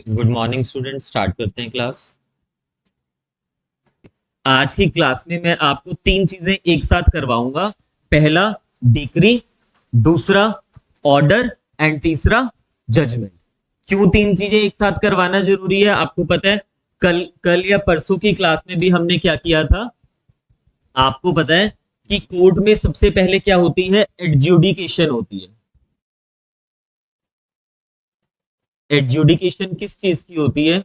Good morning student. Start करते हैं class. आज की क्लास में मैं आपको तीन चीजें एक साथ करवाऊंगा। पहला डिक्री, दूसरा ऑर्डर एंड तीसरा जजमेंट। क्यों तीन चीजें एक साथ करवाना जरूरी है आपको पता है। कल कल या परसों की क्लास में भी हमने क्या किया था, आपको पता है कि कोर्ट में सबसे पहले क्या होती है, एडजुडिकेशन होती है। एडजुडिकेशन किस चीज की होती है,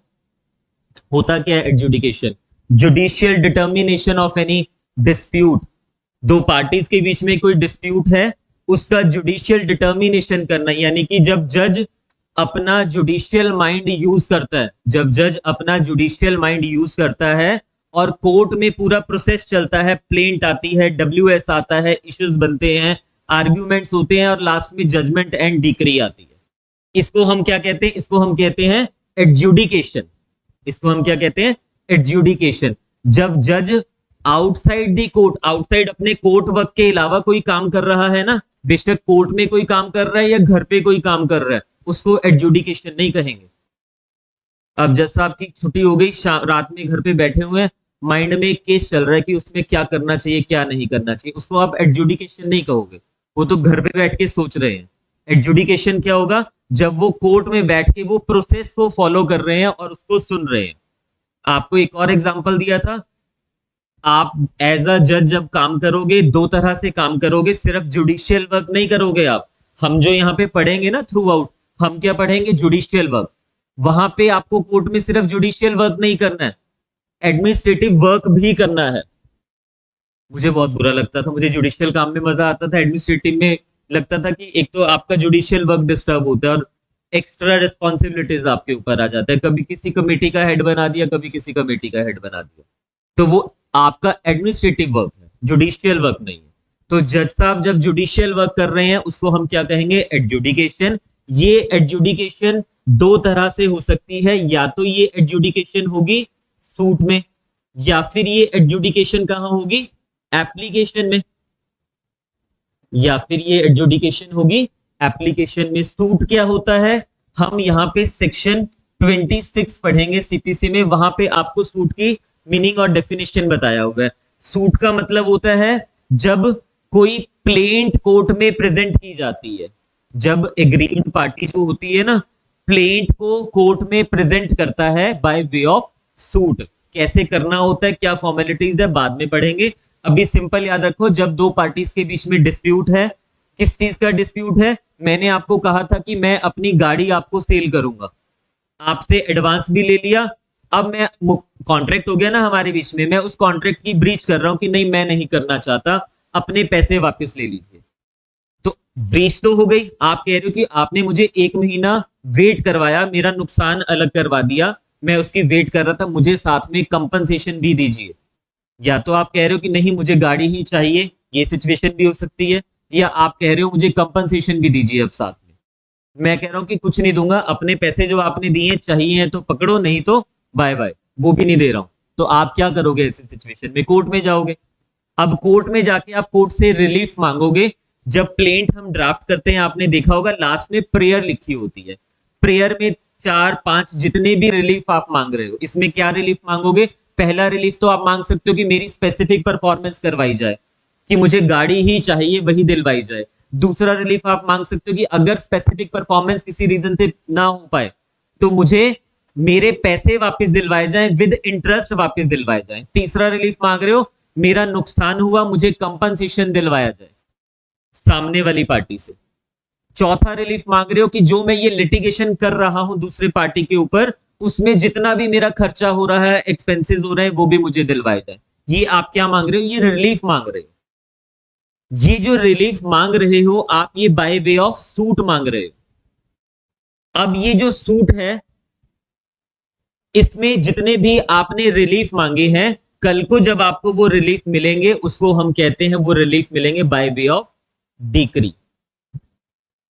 होता क्या है adjudication? Judicial determination of any dispute. दो पार्टीज के बीच में कोई डिस्प्यूट है, उसका जुडिशियल डिटर्मिनेशन करना, यानी कि जब जज अपना जुडिशियल माइंड यूज करता है, जब जज अपना जुडिशियल माइंड यूज करता है और कोर्ट में पूरा प्रोसेस चलता है, प्लेंट आती है, डब्ल्यूएस आता है, इश्यूज बनते हैं, आर्ग्यूमेंट्स होते हैं और लास्ट में जजमेंट एंड डिक्री आती है। इसको हम क्या कहते हैं? इसको हम कहते हैं एडजुडिकेशन। इसको हम क्या कहते हैं? एडजुडिकेशन। जब जज आउटसाइड दी कोर्ट, आउटसाइड अपने कोर्ट वर्क के अलावा कोई काम कर रहा है ना, बेशक कोर्ट में कोई काम कर रहा है या घर पे कोई काम कर रहा है, उसको एडजुडिकेशन नहीं कहेंगे। अब जज साहब की छुट्टी हो गई, रात में घर पे बैठे हुए हैं, माइंड में एक केस चल रहा है कि उसमें क्या करना चाहिए क्या नहीं करना चाहिए, उसको आप एडजुडिकेशन नहीं कहोगे। वो तो घर पे बैठ के सोच रहे हैं। एडजुडिकेशन क्या होगा? जब वो कोर्ट में बैठ के वो प्रोसेस को फॉलो कर रहे हैं और उसको सुन रहे हैं। आपको एक और एग्जांपल दिया था, आप एज अ जज जब काम करोगे दो तरह से काम करोगे, सिर्फ जुडिशियल वर्क नहीं करोगे आप। हम जो यहाँ पे पढ़ेंगे ना थ्रू आउट, हम क्या पढ़ेंगे? Judicial work. वहां पे आपको कोर्ट में सिर्फ जुडिशियल वर्क नहीं करना है, एडमिनिस्ट्रेटिव वर्क भी करना है। मुझे बहुत बुरा लगता था, मुझे जुडिशियल काम में मजा आता था, एडमिनिस्ट्रेटिव में लगता था कि एक तो आपका जुडिशियल वर्क डिस्टर्ब होता है और एक्स्ट्रा रिस्पॉन्सिबिलिटीज आपके ऊपर आ जाता है। कभी किसी कमेटी का हेड बना दिया, कभी किसी कमेटी का हेड बना दिया, तो वो आपका एडमिनिस्ट्रेटिव वर्क है, जुडिशियल वर्क नहीं है। तो जज साहब जब जुडिशियल वर्क कर रहे हैं उसको हम क्या कहेंगे? एडजुडिकेशन। ये एडजुडिकेशन दो तरह से हो सकती है, या तो ये एडजुडिकेशन होगी सूट में, या फिर ये एडजुडिकेशन कहां होगी? एप्लीकेशन में। या फिर ये एडजुडिकेशन होगी एप्लीकेशन में। सूट क्या होता है? हम यहाँ पे सेक्शन 26 पढ़ेंगे सीपीसी में, वहां पे आपको सूट की मीनिंग और डेफिनेशन बताया हुआ है। सूट का मतलब होता है जब कोई प्लेंट कोर्ट में प्रेजेंट की जाती है, जब एग्रीड पार्टी जो होती है ना, प्लेंट को कोर्ट में प्रेजेंट करता है बाय वे ऑफ सूट। कैसे करना होता है, क्या फॉर्मेलिटीज है, बाद में पढ़ेंगे। अभी सिंपल याद रखो, जब दो पार्टीज के बीच में डिस्प्यूट है, किस चीज का डिस्प्यूट है? मैंने आपको कहा था कि मैं अपनी गाड़ी आपको सेल करूंगा, आपसे एडवांस भी ले लिया, अब मैं कॉन्ट्रैक्ट हो गया ना हमारे बीच में, मैं उस कॉन्ट्रैक्ट की ब्रीच कर रहा हूं कि नहीं मैं नहीं करना चाहता, अपने पैसे वापस ले लीजिए। तो ब्रीच तो हो गई। आप कह रहे हो कि आपने मुझे 1 महीना वेट करवाया, मेरा नुकसान अलग करवा दिया, मैं उसकी वेट कर रहा था, मुझे साथ में कंपनसेशन भी दीजिए। या तो आप कह रहे हो कि नहीं मुझे गाड़ी ही चाहिए, ये सिचुएशन भी हो सकती है, या आप कह रहे हो मुझे कंपनसेशन भी दीजिए अब साथ में। मैं कह रहा हूं कि कुछ नहीं दूंगा, अपने पैसे जो आपने दिए चाहिए हैं तो पकड़ो, नहीं तो बाय बाय, वो भी नहीं दे रहा हूं। तो आप क्या करोगे ऐसी सिचुएशन में? कोर्ट में जाओगे। अब कोर्ट में जाके आप कोर्ट से रिलीफ मांगोगे। जब प्लेंट हम ड्राफ्ट करते हैं, आपने देखा होगा लास्ट में प्रेयर लिखी होती है। प्रेयर में 4-5 जितने भी रिलीफ आप मांग रहे हो, इसमें क्या रिलीफ मांगोगे? पहला रिलीफ तो आप मांग सकते हो कि मेरी स्पेसिफिक परफॉर्मेंस करवाई जाए, कि मुझे गाड़ी ही चाहिए वही दिलवाई जाए। दूसरा रिलीफ आप मांग सकते हो कि अगर स्पेसिफिक परफॉर्मेंस किसी रीजन से ना हो पाए तो मुझे मेरे पैसे वापस दिलवाए जाएं, विद इंटरेस्ट वापस दिलवाए जाएं। तीसरा रिलीफ मांग रहे हो मेरा नुकसान हुआ, मुझे कंपनसेशन दिलवाया जाए सामने वाली पार्टी से। चौथा रिलीफ मांग रहे हो कि जो मैं ये लिटिगेशन कर रहा हूं दूसरे पार्टी के ऊपर, उसमें जितना भी मेरा खर्चा हो रहा है, एक्सपेंसेस हो रहे हैं, वो भी मुझे दिलवाए जाए। ये आप क्या मांग रहे हो? ये रिलीफ मांग रहे हो। ये जो रिलीफ मांग रहे हो आप, ये बाय वे ऑफ सूट मांग रहे हो। अब ये जो सूट है, इसमें जितने भी आपने रिलीफ मांगे हैं, कल को जब आपको वो रिलीफ मिलेंगे उसको हम कहते हैं, वो रिलीफ मिलेंगे बाय वे ऑफ डिक्री।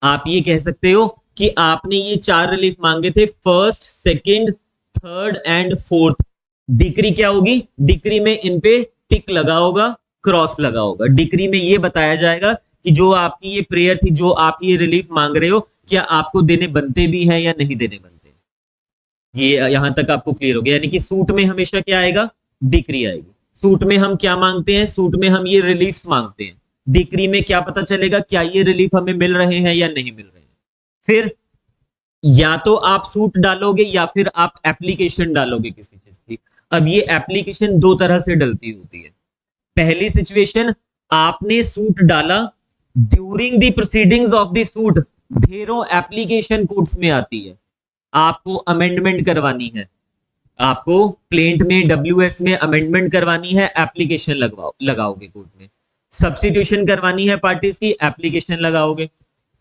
आप ये कह सकते हो कि आपने ये 4 रिलीफ मांगे थे, first, second, third and fourth. Decree क्या होगी? डिक्री में इन पे टिक लगा होगा, क्रॉस लगा होगा। डिक्री में ये बताया जाएगा कि जो आपकी ये प्रेयर थी, जो आप ये रिलीफ मांग रहे हो, क्या आपको देने बनते भी हैं या नहीं देने बनते। ये यहां तक आपको क्लियर हो गया, यानी कि सूट में हमेशा क्या आएगा, डिक्री आएगी। सूट में हम क्या मांगते हैं, सूट में हम ये रिलीफ्स मांगते हैं। डिक्री में क्या पता चलेगा क्या ये रिलीफ हमें मिल रहे हैं या नहीं मिल रहे हैं। फिर या तो आप सूट डालोगे या फिर आप एप्लीकेशन डालोगे किसी चीज की। अब ये एप्लीकेशन दो तरह से डलती होती है। पहली सिचुएशन, आपने सूट डाला, during the proceedings of the suit ढेरों एप्लीकेशन कोर्ट्स में आती है, आपको अमेंडमेंट करवानी है, आपको प्लेंट में WS में अमेंडमेंट करवानी है, एप्लीकेशन लगाओगे कोर्ट में। सब्स्टिट्यूशन करवानी है पार्टीज की, एप्लीकेशन लगाओगे।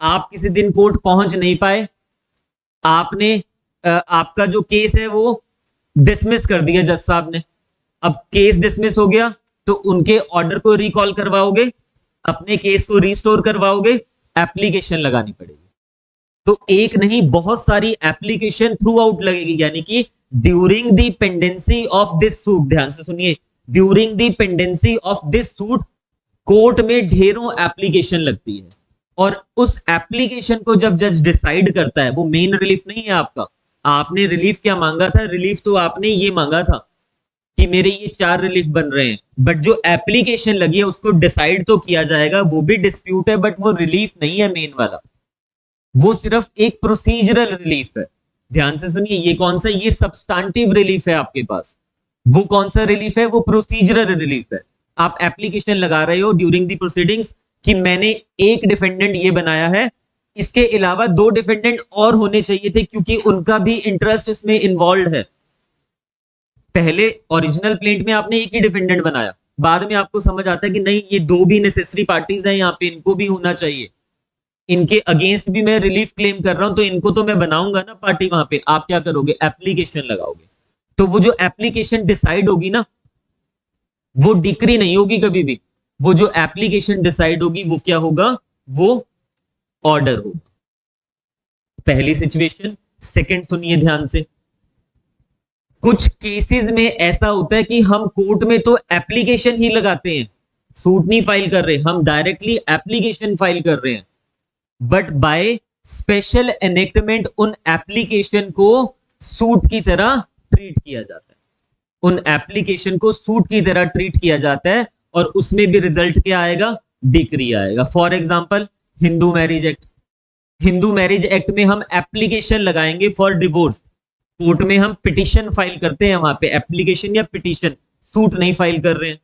आप किसी दिन कोर्ट पहुंच नहीं पाए, आपने आपका जो केस है वो डिसमिस कर दिया जज साहब ने। अब केस डिसमिस हो गया तो उनके ऑर्डर को रिकॉल करवाओगे, अपने केस को रिस्टोर करवाओगे, एप्लीकेशन लगानी पड़ेगी। तो एक नहीं बहुत सारी एप्लीकेशन थ्रू आउट लगेगी, यानी कि during the pendency of this suit, ध्यान से सुनिए, during the pendency of this suit court में ढेरों एप्लीकेशन लगती है। और उस एप्लीकेशन को जब जज डिसाइड करता है, वो मेन रिलीफ नहीं है आपका। आपने रिलीफ क्या मांगा था, रिलीफ तो आपने ये मांगा था कि मेरे ये 4 रिलीफ बन रहे हैं, बट जो एप्लीकेशन लगी है उसको डिसाइड तो किया जाएगा, वो भी डिस्प्यूट है, बट वो रिलीफ नहीं है मेन वाला, वो सिर्फ एक प्रोसीजरल रिलीफ है। ध्यान से सुनिए, ये कौन सा, ये सब्सटेंटिव रिलीफ है आपके पास। वो कौन सा रिलीफ है, वो प्रोसीजरल रिलीफ है। आप एप्लीकेशन लगा रहे हो ड्यूरिंग द प्रोसीडिंग्स कि मैंने एक डिफेंडेंट ये बनाया है, इसके अलावा 2 डिफेंडेंट और होने चाहिए थे क्योंकि उनका भी इंटरेस्ट इसमें इन्वॉल्व है। पहले ओरिजिनल प्लेंट में आपने एक ही डिफेंडेंट बनाया, बाद में आपको समझ आता है कि नहीं ये 2 भी नेसेसरी पार्टीज हैं, यहाँ पे इनको भी होना चाहिए, इनके अगेंस्ट भी मैं रिलीफ क्लेम कर रहा हूं, तो इनको तो मैं बनाऊंगा ना पार्टी। वहां पे आप क्या करोगे, एप्लीकेशन लगाओगे। तो वो जो एप्लीकेशन डिसाइड होगी ना, वो डिक्री नहीं होगी कभी भी, वो जो एप्लीकेशन डिसाइड होगी वो क्या होगा, वो ऑर्डर होगा। पहली सिचुएशन। सेकंड सुनिए ध्यान से, कुछ केसेस में ऐसा होता है कि हम कोर्ट में तो एप्लीकेशन ही लगाते हैं, सूट नहीं फाइल कर रहे, हम डायरेक्टली एप्लीकेशन फाइल कर रहे हैं, बट बाय स्पेशल एनेक्टमेंट उन एप्लीकेशन को सूट की तरह ट्रीट किया जाता है, उन एप्लीकेशन को सूट की तरह ट्रीट किया जाता है, और उसमें भी रिजल्ट क्या आएगा, डिक्री आएगा। For example Hindu marriage act, Hindu marriage act में हम एप्लीकेशन लगाएंगे फॉर डिवोर्स, कोर्ट में हम पिटीशन फाइल करते हैं, वहां पे एप्लीकेशन या पिटीशन, सूट नहीं फाइल कर रहे हैं।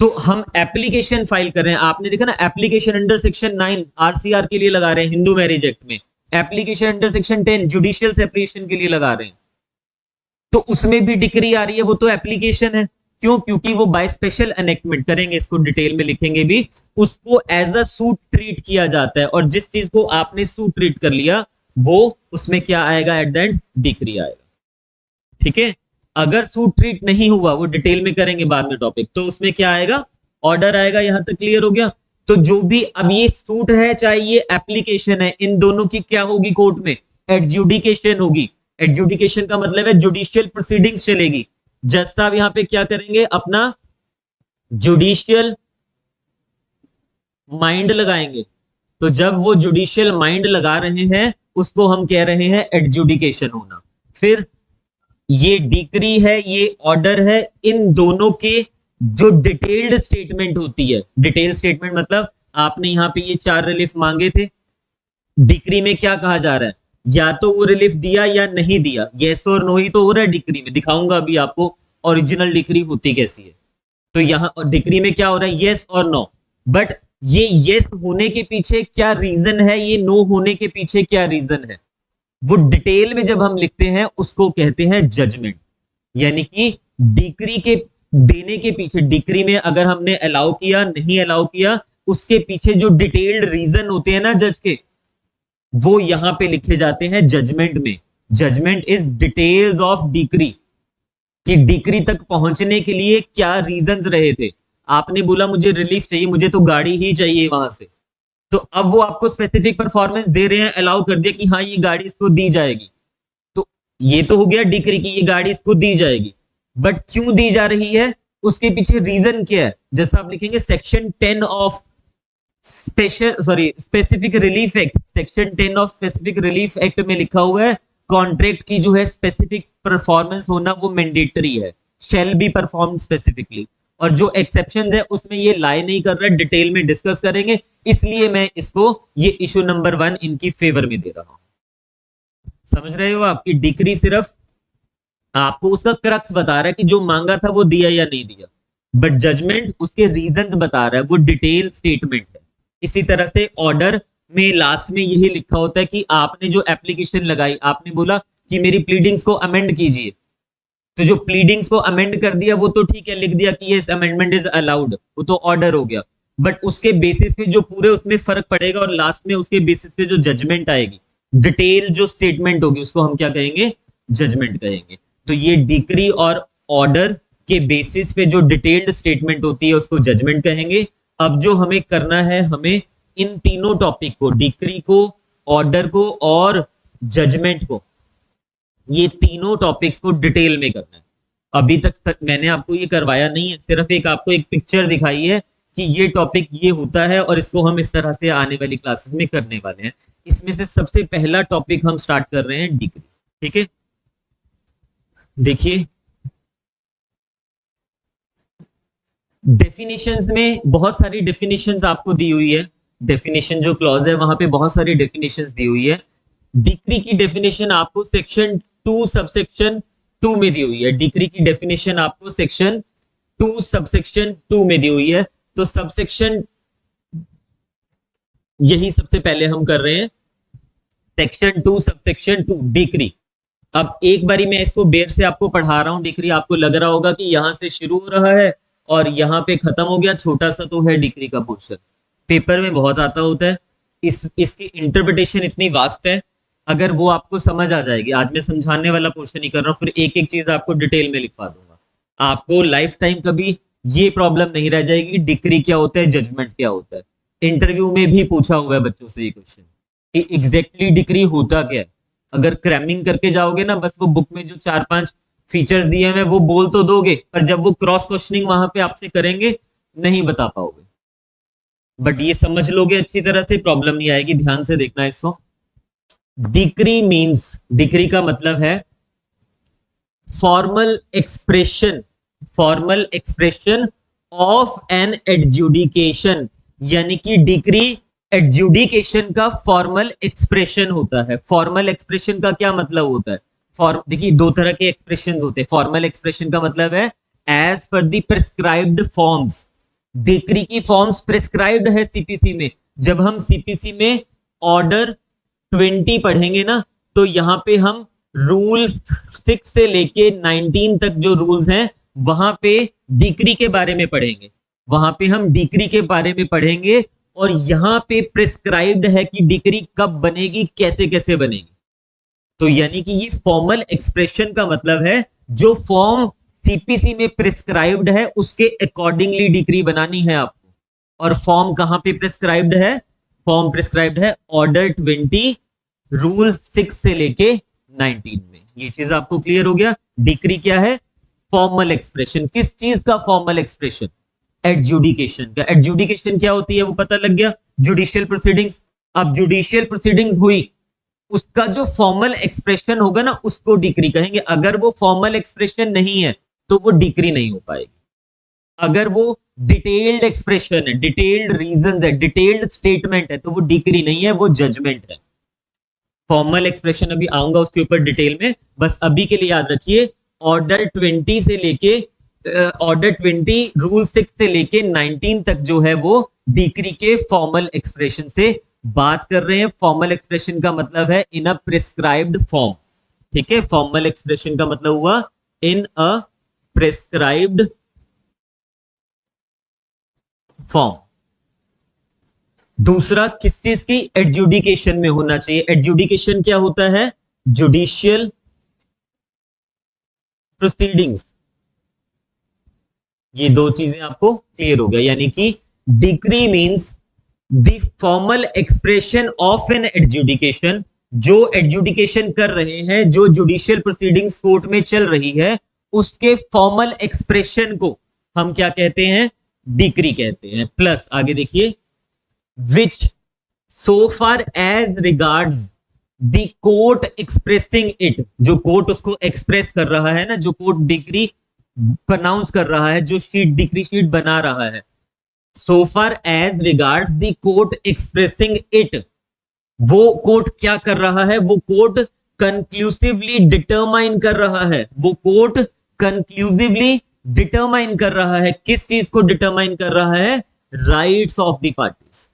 तो हम एप्लीकेशन फाइल कर रहे हैं, आपने देखा ना, एप्लीकेशन अंडर सेक्शन 9 RCR के लिए लगा रहे हैं हिंदू मैरिज एक्ट में, application under section 10 judicial separation के लिए लगा रहे हैं, तो उसमें भी डिक्री आ रही है, वो तो एप्लीकेशन है। क्यों, क्योंकि वो बाय स्पेशल एनेक्टमेंट, करेंगे इसको डिटेल में लिखेंगे भी, उसको एज अ सूट ट्रीट किया जाता है, और जिस चीज को आपने सूट ट्रीट कर लिया वो उसमें क्या आएगा, एट द एंड डिक्री आएगा। ठीक है, अगर सूट ट्रीट नहीं हुआ, वो डिटेल में करेंगे बाद में टॉपिक, तो उसमें क्या आएगा, ऑर्डर आएगा। यहां तक क्लियर हो गया। तो जो भी, अब ये सूट है चाहे ये एप्लीकेशन है, इन दोनों की क्या होगी कोर्ट में, एडजुडिकेशन होगी। एडजुडिकेशन का मतलब है जुडिशियल प्रोसीडिंग्स चलेगी, जज साहब यहां पे क्या करेंगे, अपना जुडिशियल माइंड लगाएंगे। तो जब वो जुडिशियल माइंड लगा रहे हैं उसको हम कह रहे हैं एडजुडिकेशन होना। फिर ये डिक्री है, ये ऑर्डर है, इन दोनों के जो डिटेल्ड स्टेटमेंट होती है, डिटेल स्टेटमेंट मतलब आपने यहां पे ये 4 रिलीफ मांगे थे, डिक्री में क्या कहा जा रहा है, या तो वो रिलीफ दिया या नहीं दिया, यस और नो ही तो हो रहा है डिक्री में। दिखाऊंगा अभी आपको ओरिजिनल डिक्री होती कैसी है। तो यहां डिक्री में क्या हो रहा है, यस और नो, बट ये यस होने के पीछे क्या रीजन है, ये नो होने के पीछे क्या रीजन है, वो डिटेल में जब हम लिखते हैं उसको कहते हैं जजमेंट। यानी कि डिक्री के देने के पीछे, डिक्री में अगर हमने अलाउ किया नहीं अलाउ किया, उसके पीछे जो डिटेल्ड रीजन होते हैं ना जज के, वो यहां पे लिखे जाते हैं जजमेंट में। Judgement is details of decree, कि डिक्री तक पहुंचने के लिए क्या रीजंस रहे थे। आपने बोला मुझे रिलीफ चाहिए, मुझे तो गाड़ी ही चाहिए वहां से, तो अब वो आपको स्पेसिफिक परफॉर्मेंस दे रहे हैं, अलाउ कर दिया कि हाँ ये गाड़ी इसको दी जाएगी, तो ये तो हो गया डिक्री की ये गाड़ी इसको दी जाएगी, बट क्यों दी जा रही है, उसके पीछे रीजन क्या है। जैसा आप लिखेंगे section 10 of specific relief act, section 10 of specific relief act में लिखा हुआ है कॉन्ट्रैक्ट की जो है स्पेसिफिक परफॉर्मेंस होना वो मैंडेटरी है, शैल बी परफॉर्म स्पेसिफिकली, और जो एक्सेप्शंस है उसमें ये लाई नहीं कर रहा, डिटेल में डिस्कस करेंगे, इसलिए मैं इसको ये इशू नंबर 1 इनकी फेवर में दे रहा हूं। समझ रहे हो? आपकी डिक्री सिर्फ आपको उसका क्रक्स बता रहा है कि जो मांगा था वो दिया या नहीं दिया, बट जजमेंट उसके रीजंस बता रहा है, वो डिटेल स्टेटमेंट है। इसी तरह से ऑर्डर में लास्ट में यही लिखा होता है कि आपने जो एप्लीकेशन लगाई, आपने बोला कि मेरी प्लीडिंग्स को अमेंड कीजिए, तो जो प्लीडिंग्स को अमेंड कर दिया वो तो ठीक है, लिख दिया कि ये अमेंडमेंट इज अलाउड, वो तो ऑर्डर हो गया, बट उसके बेसिस पे जो पूरे उसमें फर्क पड़ेगा और लास्ट में उसके बेसिस पे जो जजमेंट आएगी, डिटेल जो स्टेटमेंट होगी, उसको हम क्या कहेंगे? जजमेंट कहेंगे। तो ये डिक्री और ऑर्डर के बेसिस पे जो डिटेल्ड स्टेटमेंट होती है उसको जजमेंट कहेंगे। अब जो हमें करना है, हमें इन तीनों टॉपिक को, डिक्री को, ऑर्डर को और जजमेंट को, ये तीनों टॉपिक्स को डिटेल में करना है। अभी तक मैंने आपको ये करवाया नहीं है, सिर्फ एक आपको एक पिक्चर दिखाई है कि ये टॉपिक ये होता है और इसको हम इस तरह से आने वाली क्लासेस में करने वाले हैं। इसमें से सबसे पहला टॉपिक हम स्टार्ट कर रहे हैं डिक्री। ठीक है, देखिए डेफिनेशंस में बहुत सारी डेफिनेशंस आपको दी हुई है, डेफिनेशन जो क्लॉज है वहां पे बहुत सारी डेफिनेशंस दी हुई है। डिक्री की डेफिनेशन आपको सेक्शन 2 सबसेक्शन 2 में दी हुई है। डिक्री की डेफिनेशन आपको सेक्शन 2 सबसेक्शन 2 में दी हुई है। तो सबसेक्शन यही सबसे पहले हम कर रहे हैं, सेक्शन 2 सबसेक्शन 2 डिक्री। अब एक बारी मैं इसको बेर से आपको पढ़ा रहा हूं। डिक्री आपको लग रहा होगा कि यहां से शुरू हो रहा है और यहां पे खत्म हो गया, छोटा सा तो है डिक्री का पोर्शन, पेपर में बहुत आता होता है। इसकी इंटरप्रिटेशन इतनी वास्ट है, अगर वो आपको समझ आ जाएगी, आज मैं समझाने वाला पोर्शन ही कर रहा हूं, फिर एक एक चीज आपको डिटेल में लिखवा दूंगा, आपको लाइफ टाइम कभी ये प्रॉब्लम नहीं रह जाएगी डिक्री क्या होता है, जजमेंट क्या होता है। इंटरव्यू में भी पूछा हुआ है बच्चों से ये क्वेश्चन कि एग्जैक्टली डिक्री होता क्या है। अगर क्रैमिंग करके जाओगे ना, बस वो बुक में जो 4-5 फीचर्स दिए हैं वो बोल तो दोगे, पर जब वो क्रॉस क्वेश्चनिंग वहां पे आपसे करेंगे नहीं बता पाओगे। बट ये समझ लोगे अच्छी तरह से, प्रॉब्लम नहीं आएगी। ध्यान से देखना इसको। डिक्री मींस, डिक्री का मतलब है formal expression, formal expression of an adjudication, यानी कि डिक्री एडजुडिकेशन का फॉर्मल एक्सप्रेशन होता है। फॉर्मल एक्सप्रेशन का क्या मतलब होता है? देखिए दो तरह के एक्सप्रेशन होते हैं। फॉर्मल एक्सप्रेशन का मतलब है एज पर दी प्रिस्क्राइब्ड फॉर्म्स। डिक्री की फॉर्म्स प्रिस्क्राइब्ड है सीपीसी में। जब हम सीपीसी में ऑर्डर 20 पढ़ेंगे ना, तो यहां पे हम रूल 6 से लेके 19 तक जो रूल्स हैं वहां पे डिक्री के बारे में पढ़ेंगे, वहां पे हम डिक्री के बारे में पढ़ेंगे। और यहां पे प्रिस्क्राइब्ड है कि डिक्री कब बनेगी, कैसे कैसे बनेगी। तो यानी कि ये फॉर्मल एक्सप्रेशन का मतलब है जो फॉर्म सीपीसी में प्रिस्क्राइब्ड है उसके अकॉर्डिंगली डिक्री बनानी है आपको। और फॉर्म कहां पे प्रिस्क्राइब्ड है? फॉर्म प्रिस्क्राइब्ड है ऑर्डर 20 रूल 6 से लेके 19 में। ये चीज आपको क्लियर हो गया। डिक्री क्या है? Formal expression. किस चीज का फॉर्मल एक्सप्रेशन? एडजुडिकेशन का। एडजुडिकेशन क्या होती है वो पता लग गया, जुडिशियल प्रोसीडिंग्स। अब जुडिशियल प्रोसीडिंग्स हुई, उसका जो फॉर्मल एक्सप्रेशन होगा ना उसको डिक्री कहेंगे। अगर वो फॉर्मल एक्सप्रेशन नहीं है तो वो डिक्री नहीं हो पाएगी। अगर वो डिटेल्ड एक्सप्रेशन है, डिटेल्ड रीजन है, डिटेल्ड स्टेटमेंट है, तो वो डिक्री नहीं है, वो जजमेंट है। फॉर्मल एक्सप्रेशन अभी आऊंगा उसके ऊपर डिटेल में, बस अभी के लिए याद रखिए ऑर्डर 20 से लेके ऑर्डर 20 रूल 6 से लेके 19 तक जो है वो डिक्री के फॉर्मल एक्सप्रेशन से बात कर रहे हैं। फॉर्मल एक्सप्रेशन का मतलब है इन अ प्रिस्क्राइब्ड फॉर्म। ठीक है, फॉर्मल एक्सप्रेशन का मतलब हुआ इन अ प्रिस्क्राइब्ड फॉर्म। दूसरा किस चीज की? एडजुडिकेशन में होना चाहिए। एडजुडिकेशन क्या होता है? Judicial proceedings. ये दो चीजें आपको क्लियर हो गया, यानी कि decree means the formal expression of an adjudication. जो एडजुडिकेशन कर रहे हैं, जो जुडिशियल प्रोसीडिंग्स कोर्ट में चल रही है, उसके फॉर्मल एक्सप्रेशन को हम क्या कहते हैं? डिक्री कहते हैं। प्लस आगे देखिए, which so far as regards the court expressing it, जो कोर्ट उसको एक्सप्रेस कर रहा है ना, जो कोर्ट डिग्री प्रोनाउंस कर रहा है, जो शीट डिग्री शीट बना रहा है, so far as regards the court expressing it, वो कोर्ट क्या कर रहा है, वो कोर्ट कंक्लूसिवली डिटरमाइन कर रहा है, वो कोर्ट कंक्लूसिवली डिटरमाइन कर रहा है, किस चीज को डिटरमाइन कर रहा है, राइट्स ऑफ द पार्टीज।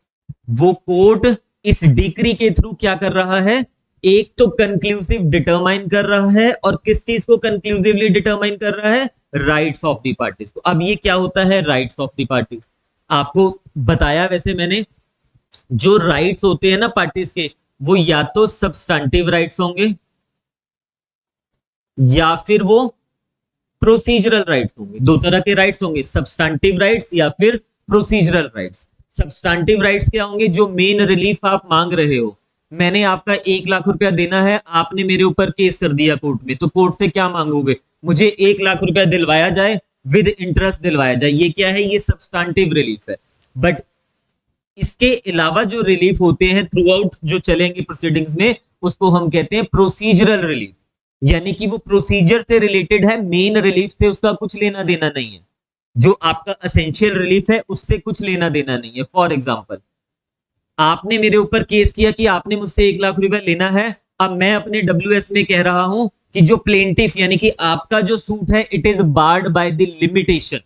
वो कोर्ट इस डिक्री के थ्रू क्या कर रहा है, एक तो कंक्लूसिव डिटरमाइन कर रहा है, और किस चीज को कंक्लूसिवली डिटरमाइन कर रहा है, राइट्स ऑफ द पार्टीज को। अब ये क्या होता है राइट्स ऑफ द पार्टीज, आपको बताया वैसे मैंने, जो राइट्स होते हैं ना पार्टीज के, वो या तो सब्सटेंटिव राइट्स होंगे या फिर वो प्रोसीजरल राइट्स होंगे। दो तरह के राइट्स होंगे, सब्सटेंटिव राइट्स या फिर प्रोसीजरल राइट्स। सब्सटेंटिव राइट्स क्या होंगे, जो मेन रिलीफ आप मांग रहे हो, मैंने आपका 1 लाख रुपया देना है, आपने मेरे ऊपर केस कर दिया कोर्ट में, तो कोर्ट से क्या मांगोगे, मुझे 1 लाख रुपया दिलवाया जाए, विद इंटरेस्ट दिलवाया जाए। ये क्या है, ये सब्सटेंटिव रिलीफ है। बट इसके अलावा जो रिलीफ होते हैं थ्रू आउट जो चलेंगे प्रोसीडिंग्स में, उसको हम कहते हैं प्रोसीजरल रिलीफ, यानी कि वो प्रोसीजर से रिलेटेड है, मेन रिलीफ से उसका कुछ लेना देना नहीं है। जो आपका एसेंशियल रिलीफ है उससे कुछ लेना देना नहीं है। फॉर एग्जाम्पल, आपने मेरे ऊपर केस किया कि आपने मुझसे 1 लाख रुपया लेना है, अब मैं अपने WS में कह रहा हूं कि जो प्लेंटिफ यानी कि आपका जो सूट है, it is barred by the limitation.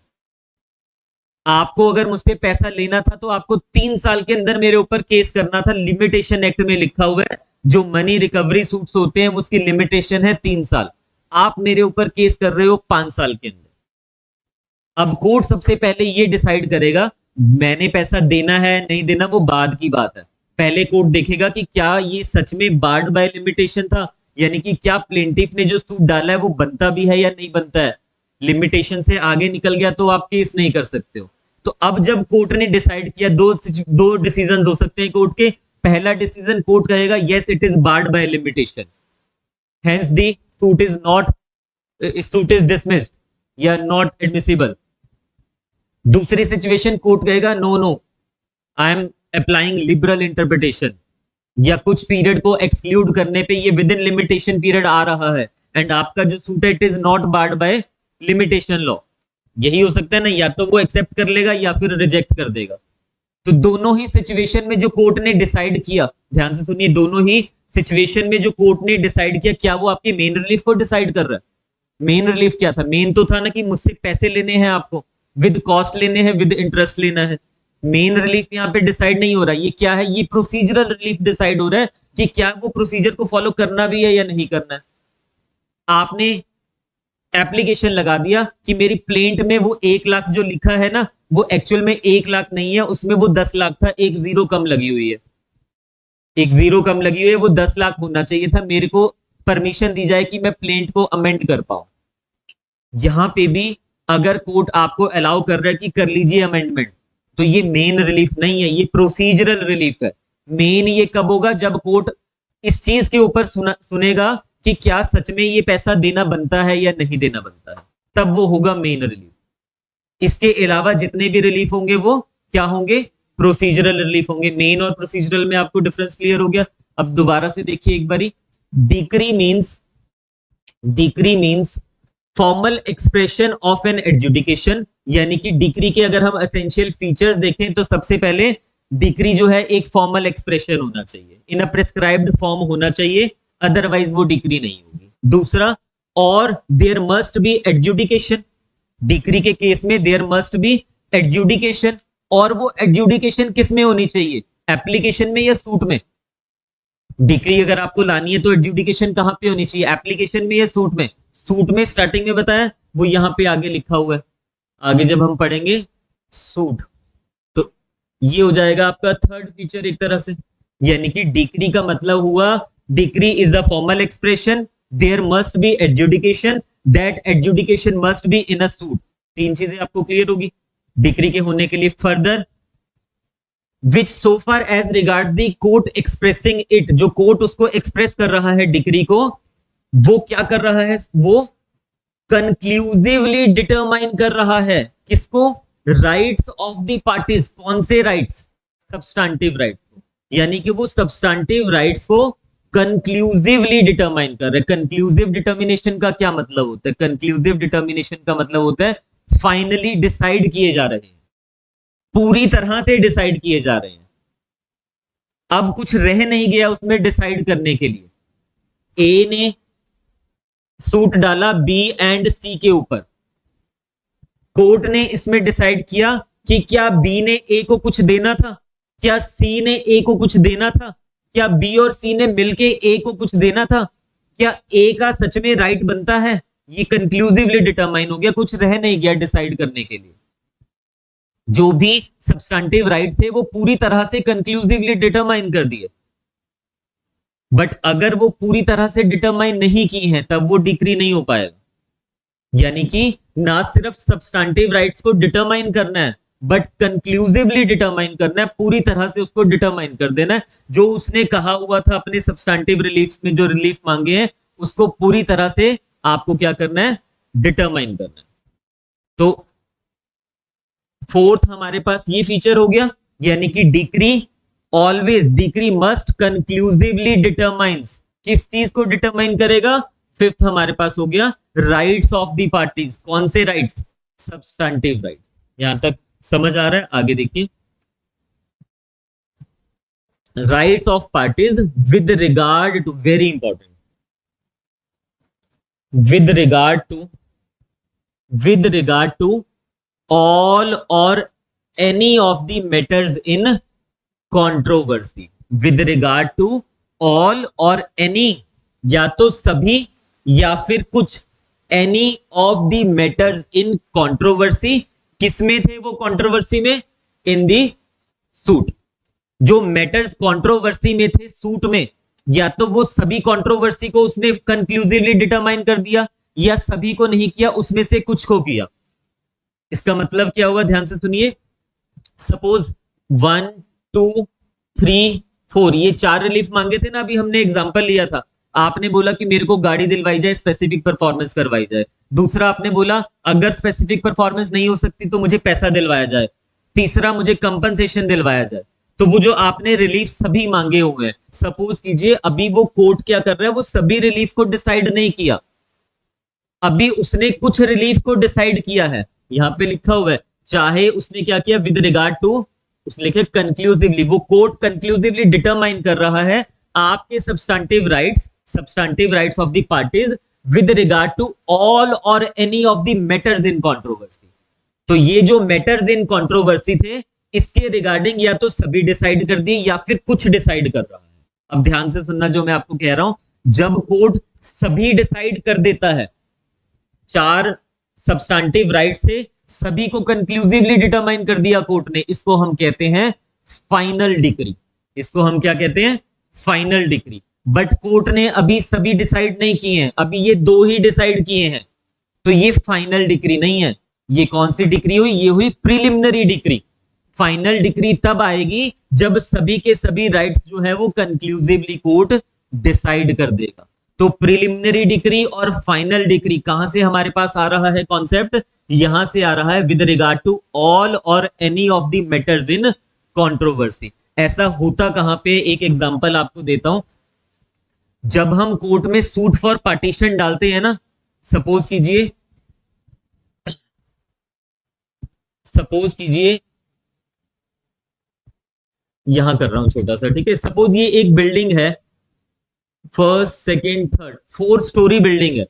आपको अगर मुझसे पैसा लेना था तो आपको 3 साल के अंदर मेरे ऊपर केस करना था, लिमिटेशन एक्ट में लिखा हुआ है, जो मनी रिकवरी सूट्स होते हैं उसकी लिमिटेशन है 3 साल। आप मेरे ऊपर केस कर रहे हो 5 साल के अंदर। अब कोर्ट सबसे पहले ये डिसाइड करेगा, मैंने पैसा देना है नहीं देना वो बाद की बात है, पहले कोर्ट देखेगा कि क्या ये सच में बार्ड बाय लिमिटेशन था, यानी कि क्या प्लेंटिफ ने जो सूट डाला है वो बनता भी है या नहीं बनता है। लिमिटेशन से आगे निकल गया तो आप केस नहीं कर सकते हो। तो अब जब कोर्ट ने डिसाइड किया, दो डिसीजन हो सकते हैं कोर्ट के। पहला डिसीजन कोर्ट कहेगा yes it is barred by limitation, hence the suit is dismissed या नॉट एडमिसिबल। दूसरी सिचुएशन कोर्ट कहेगा no no, I am applying liberal interpretation, या कुछ पीरियड को एक्सक्लूड करने पे ये विद इन लिमिटेशन पीरियड आ रहा है, एंड आपका जो सूट है it is not barred by limitation law. यही हो सकता है ना, या तो वो एक्सेप्ट कर लेगा या फिर रिजेक्ट कर देगा। तो दोनों ही सिचुएशन में जो कोर्ट ने डिसाइड किया, ध्यान से सुनिए, दोनों ही सिचुएशन में जो कोर्ट ने डिसाइड किया, क्या वो आपके मेन रिलीफ को डिसाइड कर रहा है। मेन रिलीफ क्या था, मेन तो था ना कि मुझसे पैसे लेने हैं आपको, विद कॉस्ट लेने हैं, विद इंटरेस्ट लेना है। मेन रिलीफ यहाँ पे डिसाइड नहीं हो रहा, ये क्या है, ये प्रोसीजरल रिलीफ डिसाइड हो रहा है कि क्या वो प्रोसीजर को फॉलो करना भी है या नहीं करना है। आपने एप्लीकेशन लगा दिया कि मेरी प्लेंट में वो 1 लाख जो लिखा है ना, वो एक्चुअल में 1 लाख नहीं है, उसमें वो 10 लाख था, एक जीरो कम लगी हुई है, एक जीरो कम लगी हुई है, वो 10 लाख होना चाहिए था। मेरे को परमिशन दी जाए कि मैं प्लेंट को अमेंड कर पाऊं। यहां पे भी अगर कोर्ट आपको अलाउ कर रहा है कि कर लीजिए अमेंडमेंट, तो ये मेन रिलीफ नहीं है, ये प्रोसीजरल रिलीफ है। मेन ये कब होगा, जब कोर्ट इस चीज के ऊपर सुनेगा कि क्या सच में ये पैसा देना बनता है या नहीं देना बनता है, तब वो होगा मेन रिलीफ। इसके अलावा जितने भी रिलीफ होंगे वो क्या होंगे, प्रोसीजरल रिलीफ होंगे। मेन और प्रोसीजरल में आपको डिफरेंस क्लियर हो गया। अब दोबारा से देखिए एक बारी, decree means formal expression of an adjudication, यानी कि डिक्री के अगर हम एसेंशियल फीचर्स देखें तो सबसे पहले डिक्री जो है एक फॉर्मल एक्सप्रेशन होना चाहिए, इन अ प्रिस्क्राइब्ड फॉर्म होना चाहिए, अदरवाइज वो डिक्री नहीं होगी। दूसरा, और there must be adjudication, decree के केस में देयर मस्ट बी एडजुडिकेशन, और वो एडजुडिकेशन किस में होनी चाहिए, एप्लीकेशन में या सूट में। डिक्री अगर आपको लानी है तो एडजुडिकेशन कहां पे होनी चाहिए, एप्लीकेशन में या सूट में। सूट में स्टार्टिंग में बताया, वो यहां पे आगे लिखा हुआ है, आगे जब हम पढ़ेंगे सूट, तो ये हो जाएगा आपका थर्ड फीचर एक तरह से। यानी कि डिक्री का मतलब हुआ, decree is the formal expression, there must be adjudication, that adjudication must be in a suit. तीन चीजें आपको क्लियर होगी डिक्री के होने के लिए। Further, which so far as regards the court expressing it, जो कोर्ट उसको एक्सप्रेस कर रहा है डिक्री को, वो क्या कर रहा है, वो कंक्लूसिवली डिटरमाइन कर रहा है किसको, राइट्स ऑफ द पार्टीज। कौन से राइट्स, सब्सटेंटिव राइट्स को, यानी कि वो सब्सटेंटिव राइट्स को कंक्लूसिवली डिटरमाइन कर रहे हैं। कंक्लूसिव डिटर्मिनेशन का क्या मतलब होता है? कंक्लूसिव डिटर्मिनेशन का मतलब होता है फाइनली डिसाइड किए जा रहे हैं, पूरी तरह से डिसाइड किए जा रहे हैं, अब कुछ रह नहीं गया उसमें डिसाइड करने के लिए। ए ने सूट डाला बी एंड सी के ऊपर, कोर्ट ने इसमें डिसाइड किया कि क्या बी ने ए को कुछ देना था, क्या सी ने ए को कुछ देना था, क्या बी और सी ने मिलके ए को कुछ देना था, क्या ए का सच में राइट बनता है? ये कंक्लूसिवली डिटरमाइन हो गया, कुछ रह नहीं गया डिसाइड करने के लिए। जो भी सब्सटेंटिव राइट थे वो पूरी तरह से कंक्लूसिवली डिटरमाइन कर दिए। बट अगर वो पूरी तरह से डिटरमाइन नहीं की है तब वो डिक्री नहीं हो पाएगा। यानी कि ना सिर्फ सब्सटेंटिव राइट्स को डिटरमाइन करना है बट कंक्लूसिवली डिटरमाइन करना है, पूरी तरह से उसको डिटरमाइन कर देना है। जो उसने कहा हुआ था अपने सब्सटेंटिव रिलीफ में, जो रिलीफ मांगे हैं उसको पूरी तरह से आपको क्या करना है? डिटरमाइन करना है। तो फोर्थ हमारे पास ये फीचर हो गया, यानी कि decree always, decree must conclusively determines. किस चीज को डिटरमाइन करेगा? फिफ्थ हमारे पास हो गया राइट्स ऑफ द पार्टीज। कौन से राइट्स? Substantive rights. यहां तक समझ आ रहा है? आगे देखिए, rights of parties with regard to, very important, with regard to all or any of the matters in controversy, with regard to all or any, या तो सभी या फिर कुछ, any of the matters in controversy। किसमें थे वो controversy में? in the suit। जो matters controversy में थे सूट में, या तो वो सभी controversy को उसने conclusively determine कर दिया या सभी को नहीं किया, उसमें से कुछ को किया। इसका मतलब क्या हुआ? ध्यान से सुनिए। सपोज 1 2 3 4 ये 4 रिलीफ मांगे थे ना, अभी हमने एग्जांपल लिया था। आपने बोला कि मेरे को गाड़ी दिलवाई जाए, स्पेसिफिक परफॉर्मेंस करवाई जाए। दूसरा आपने बोला अगर स्पेसिफिक परफॉर्मेंस नहीं हो सकती तो मुझे पैसा दिलवाया जाए। तीसरा मुझे कंपनसेशन दिलवाया जाए। तो वो जो आपने रिलीफ सभी मांगे हुए हैं, सपोज कीजिए अभी वो कोर्ट क्या कर रहा है, वो सभी रिलीफ को डिसाइड नहीं किया, अभी उसने कुछ रिलीफ को डिसाइड किया है। यहां पे लिखा हुआ है, चाहे उसने क्या किया, विद रिगार्ड टू, उसने लिखे कंक्लूसिवली, वो कोर्ट कंक्लूसिवली डिटरमाइन कर रहा है आपके substantive rights of the parties with regard to all or any of the matters in controversy. तो ये जो मैटर्स इन कंट्रोवर्सी थे इसके रिगार्डिंग या तो सभी डिसाइड कर दिए या फिर कुछ डिसाइड कर रहा है। अब ध्यान से सुनना जो मैं आपको कह रहा हूं, जब कोर्ट सभी डिसाइड कर देता है, 4 सब्सटेंटिव राइट से सभी को कंक्लूसिवली डिटरमाइन कर दिया कोर्ट ने, इसको हम कहते हैं फाइनल डिक्री। इसको हम क्या कहते हैं? Final decree. बट कोर्ट ने अभी सभी डिसाइड नहीं किए हैं, अभी ये 2 ही डिसाइड किए हैं, तो ये फाइनल डिक्री नहीं है। ये कौन सी डिक्री हुई? ये हुई प्रिलिमिनरी डिक्री। फाइनल डिक्री तब आएगी जब सभी के सभी राइट्स जो है वो कंक्लूसिवली कोर्ट डिसाइड कर देगा। तो प्रिलिमिनरी डिक्री और फाइनल डिक्री कहां से हमारे पास आ रहा है कॉन्सेप्ट? यहां से आ रहा है with regard to all or any of the matters in controversy. ऐसा होता कहां पे? एक एग्जांपल आपको देता हूं। जब हम कोर्ट में सूट फॉर पार्टीशन डालते हैं ना, सपोज कीजिए यहां कर रहा हूं छोटा सा, ठीक है। सपोज ये एक बिल्डिंग है, first second third 4 story building है।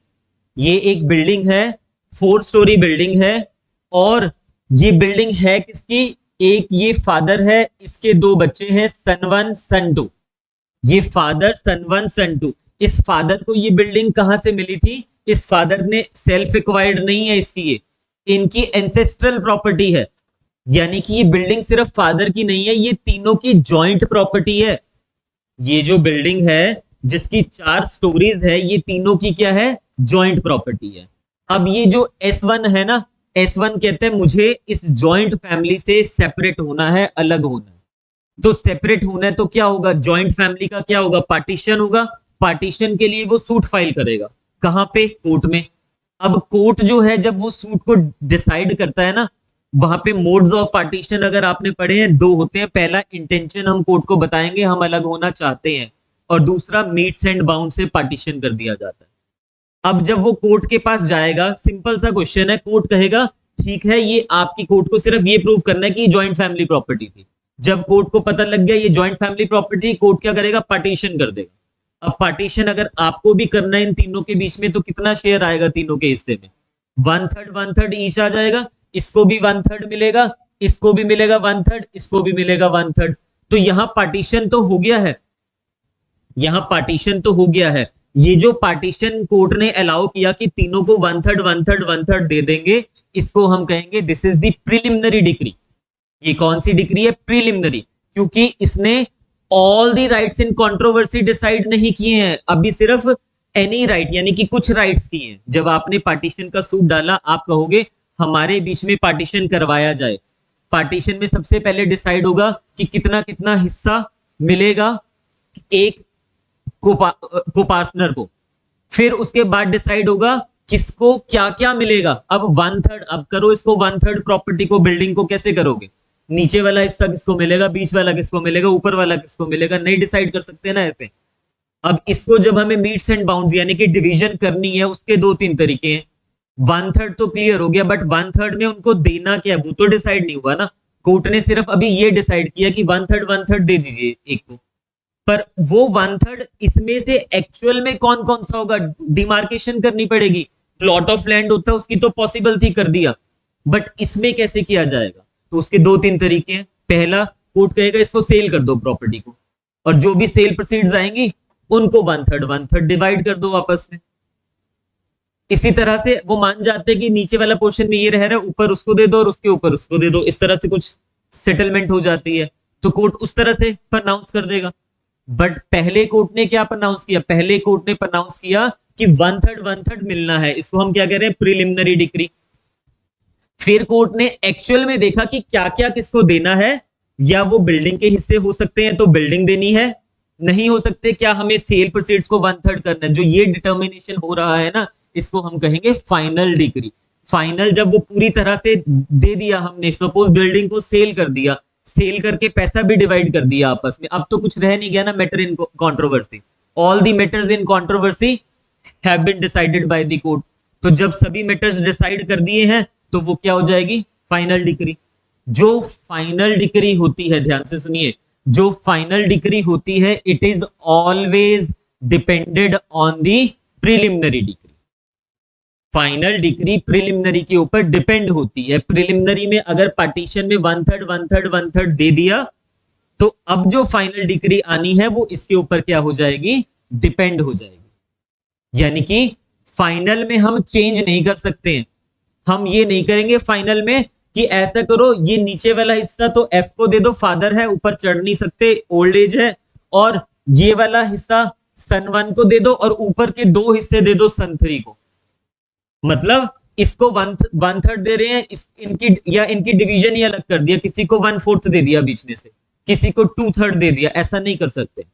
ये एक बिल्डिंग है, 4 स्टोरी बिल्डिंग है, और ये बिल्डिंग है किसकी? एक ये फादर है, इसके 2 बच्चे हैं, सन 1 सन 2। ये फादर सन 1 सन 2। इस फादर को ये बिल्डिंग कहां से मिली थी? इस फादर ने सेल्फ एक्वायर्ड नहीं है इसकी, ये इनकी एंसेस्ट्रल प्रॉपर्टी है। यानी कि ये बिल्डिंग सिर्फ फादर की नहीं है, ये तीनों की जॉइंट प्रॉपर्टी है। ये जो बिल्डिंग है जिसकी 4 स्टोरीज है, ये तीनों की क्या है? जॉइंट प्रॉपर्टी है। अब ये जो S1 है ना, S1 कहते हैं मुझे इस जॉइंट फैमिली से सेपरेट होना है, अलग होना है। तो सेपरेट होना है तो क्या होगा? जॉइंट फैमिली का क्या होगा? पार्टीशन होगा। पार्टीशन के लिए वो सूट फाइल करेगा, कहां पे? कोर्ट में। अब कोर्ट जो है जब वो सूट को डिसाइड करता है ना, वहां पे मोड्स ऑफ पार्टीशन अगर आपने पढ़े हैं 2 होते हैं। पहला इंटेंशन, हम कोर्ट को बताएंगे हम अलग होना चाहते हैं, और दूसरा मीट्स एंड बाउंड से पार्टीशन कर दिया जाता है। अब जब वो कोर्ट के पास जाएगा, सिंपल सा क्वेश्चन है, कोर्ट कहेगा ठीक है, ये आपकी कोर्ट को सिर्फ ये प्रूव करना है कि जॉइंट फैमिली प्रॉपर्टी थी। जब कोर्ट को पता लग गया ये जॉइंट फैमिली प्रॉपर्टी, कोर्ट क्या करेगा, पार्टीशन कर देगा। अब पार्टीशन अगर आपको भी करना है इन तीनों के बीच में, तो कितना शेयर आएगा तीनों के हिस्से में, 1/3 ईच आ जाएगा। इसको भी 1/3 मिलेगा, इसको भी मिलेगा 1/3, इसको भी मिलेगा 1/3। तो यहां पार्टीशन तो हो गया है, यहां पार्टीशन तो हो गया है। ये जो पार्टीशन कोर्ट ने अलाउ किया कि तीनों को 1/3 1/3 1/3 दे देंगे, इसको हम कहेंगे this is the preliminary decree. ये कौन सी डिक्री है, प्रिलिमिनरी, क्योंकि इसने all the rights in controversy decide नहीं किए हैं, अभी सिर्फ एनी राइट यानी कि कुछ राइट्स किए हैं। जब आपने पार्टीशन का सूट डाला, आप कहोगे हमारे बीच में पार्टीशन करवाया जाए। पार्टीशन में सबसे पहले डिसाइड होगा कि कितना कितना हिस्सा मिलेगा एक को-पार्टनर को, फिर उसके बाद डिसाइड होगा किसको क्या क्या मिलेगा। अब 1/3, अब करो इसको 1/3 प्रॉपर्टी को, बिल्डिंग को कैसे करोगे, नीचे वाला हिस्सा किसको मिलेगा, बीच वाला किसको मिलेगा, ऊपर वाला किसको मिलेगा, नहीं डिसाइड कर सकते ना ऐसे। अब इसको जब हमें मीट्स एंड बाउंड्स यानी कि डिवीजन करनी है, उसके 2-3 तरीके हैं। 1/3 तो क्लियर हो गया, बट 1/3 में उनको देना क्या है वो तो डिसाइड नहीं हुआ ना। कोर्ट ने सिर्फ अभी ये डिसाइड किया कि 1/3 1/3 दे दीजिए एक को, पर वो 1/3 इसमें से एक्चुअल में कौन कौन सा होगा, डिमार्केशन करनी पड़ेगी। प्लॉट ऑफ लैंड होता है उसकी तो पॉसिबल थी, कर दिया, बट इसमें कैसे किया जाएगा, तो उसके 2-3 तरीके हैं। पहला, कोर्ट कहेगा इसको सेल कर दो प्रॉपर्टी को, और जो भी सेल प्रोसीड्स आएंगी उनको 1/3 1/3 डिवाइड कर दो आपस में। इसी तरह से वो मान जाते हैं कि नीचे वाला पोर्शन में ये रह रहा है, ऊपर उसको दे दो और उसके ऊपर उसको दे दो, इस तरह से कुछ सेटलमेंट हो जाती है, तो कोर्ट उस तरह से प्रनाउंस कर देगा। बट पहले कोर्ट ने क्या प्रनाउंस किया, पहले कोर्ट ने प्रनाउंस किया कि 1/3 1/3 मिलना है, इसको हम क्या कह रहे हैं, प्रिलिमिनरी डिक्री। फिर कोर्ट ने एक्चुअल में देखा कि क्या क्या किसको देना है, या वो बिल्डिंग के हिस्से हो सकते हैं तो बिल्डिंग देनी है, नहीं हो सकते क्या हमें सेल प्रोसीड्स को 1/3 करना है। जो ये डिटर्मिनेशन हो रहा है ना, इसको हम कहेंगे फाइनल डिक्री। फाइनल जब वो पूरी तरह से दे दिया हमने, सपोज बिल्डिंग को सेल कर दिया, सेल करके पैसा भी डिवाइड कर दिया आपस में, अब तो कुछ रह नहीं गया ना matter in controversy. All the matters in controversy have been decided by the court. तो जब सभी मैटर्स डिसाइड कर दिए हैं, तो वो क्या हो जाएगी, फाइनल डिक्री। जो फाइनल डिक्री होती है, ध्यान से सुनिए, जो फाइनल डिक्री होती है, it is always depended on the preliminary decree. Final decree preliminary के ऊपर डिपेंड होती है। प्रिलिमिनरी में अगर पार्टीशन में 1/3 1/3 1/3 दे दिया, तो अब जो फाइनल डिक्री आनी है वो इसके ऊपर क्या हो जाएगी, डिपेंड हो जाएगी। यानी कि फाइनल में हम चेंज नहीं कर सकते हैं। हम ये नहीं करेंगे फाइनल में कि ऐसा करो, ये नीचे वाला हिस्सा तो एफ को दे दो, फादर है ऊपर चढ़ नहीं सकते, ओल्ड एज है, और ये वाला हिस्सा सन 1 को दे दो और ऊपर के 2 हिस्से दे दो सन 3 को। मतलब इसको 1/3 दे रहे हैं, इनकी डिवीजन ही अलग कर दिया, किसी को 1/4 दे दिया बीच में से, किसी को 2/3 दे दिया, ऐसा नहीं कर सकते।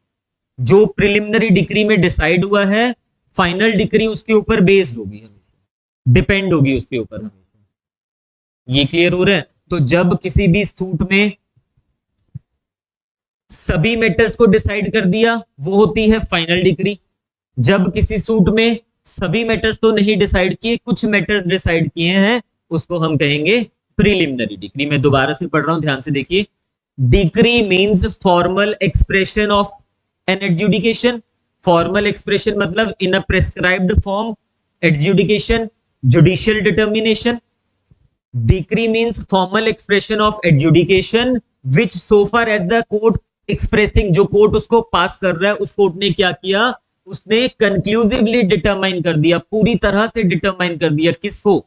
जो प्रिलिमिनरी डिक्री में डिसाइड हुआ है, फाइनल डिक्री उसके ऊपर बेस्ड होगी, डिपेंड होगी उसके ऊपर। ये क्लियर हो रहा है। तो जब किसी भी सूट में सभी मैटर्स को डिसाइड कर दिया, वो होती है फाइनल डिक्री। जब किसी सूट में सभी मैटर्स तो नहीं डिसाइड किए, कुछ मैटर्स डिसाइड किए हैं, उसको हम कहेंगे प्रिलिमिनरी डिक्री। मैं दोबारा से पढ़ रहा हूं, ध्यान से देखिए। Decree means formal expression of an adjudication. Formal expression मतलब in a prescribed form, adjudication judicial determination. Decree means formal expression of adjudication which so far as the court expressing, जो कोर्ट उसको पास कर रहा है, उस court ने क्या किया, उसने कंक्लूसिवली डिटरमाइन कर दिया, पूरी तरह से डिटरमाइन कर दिया किसको,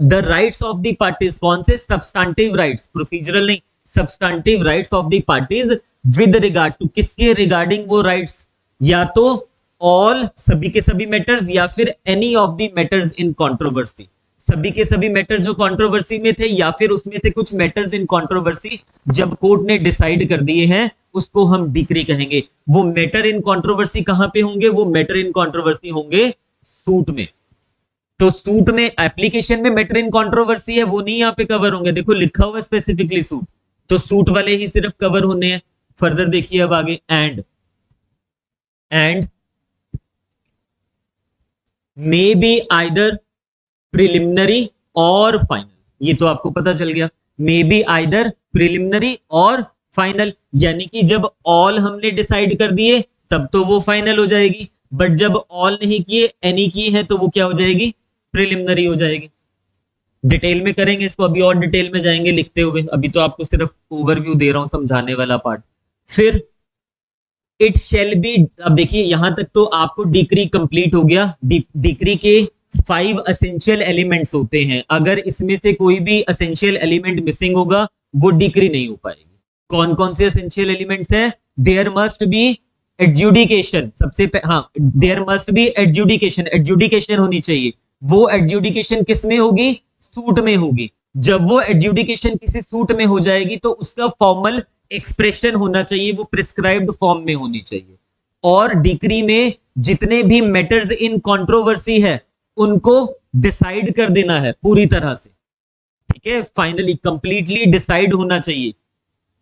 the rights of the parties. कौन से, सब्सटेंटिव राइट्स, प्रोसीजरल नहीं, substantive rights of the parties with regard to, किसके रिगार्डिंग वो राइट्स, या तो ऑल, सभी के सभी मैटर्स, या फिर any of the matters in controversy. सभी के सभी मैटर्स जो कंट्रोवर्सी में थे, या फिर उसमें से कुछ मैटर्स इन कंट्रोवर्सी जब कोर्ट ने डिसाइड कर दिए हैं, उसको हम डिक्री कहेंगे। वो मैटर इन कंट्रोवर्सी कहां पे होंगे, वो मैटर इन कंट्रोवर्सी होंगे सूट में। तो सूट में, एप्लीकेशन में मैटर इन कंट्रोवर्सी है, वो नहीं यहाँ पे कवर होंगे। देखो लिखा हुआ स्पेसिफिकली सूट, तो सूट वाले ही सिर्फ कवर होने हैं। फर्दर देखिए अब आगे, and and may be either preliminary और फाइनल। ये तो आपको पता चल गया, मे बी आइदर प्रिलिमिनरी और फाइनल, यानी कि जब ऑल हमने डिसाइड कर दिए तब तो वो फाइनल हो जाएगी, बट जब ऑल नहीं किए, एनी किए हैं, तो वो क्या हो जाएगी, प्रिलिमिनरी हो जाएगी। डिटेल में करेंगे इसको, अभी और डिटेल में जाएंगे लिखते हुए, अभी तो आपको सिर्फ ओवरव्यू दे रहा हूं, समझाने वाला पार्ट। फिर इट शेल बी, अब देखिए यहां तक तो आपको डिक्री कंप्लीट हो गया। डिक्री के 5 एसेंशियल एलिमेंट्स होते हैं, अगर इसमें से कोई भी एसेंशियल एलिमेंट मिसिंग होगा वो डिक्री नहीं हो पाएगी। कौन कौन से एसेंशियल एलिमेंट्स है? देयर मस्ट बी एडजुडिकेशन, सबसे हाँ, there must be adjudication, adjudication होनी चाहिए। वो एडजुडिकेशन किस में होगी? सूट में होगी। जब वो एडजुडिकेशन किसी सूट में हो जाएगी तो उसका फॉर्मल एक्सप्रेशन होना चाहिए, वो प्रिस्क्राइब्ड फॉर्म में होनी चाहिए। और डिक्री में जितने भी मैटर्स इन कंट्रोवर्सी है उनको डिसाइड कर देना है पूरी तरह से, ठीक है, फाइनली कंप्लीटली डिसाइड होना चाहिए।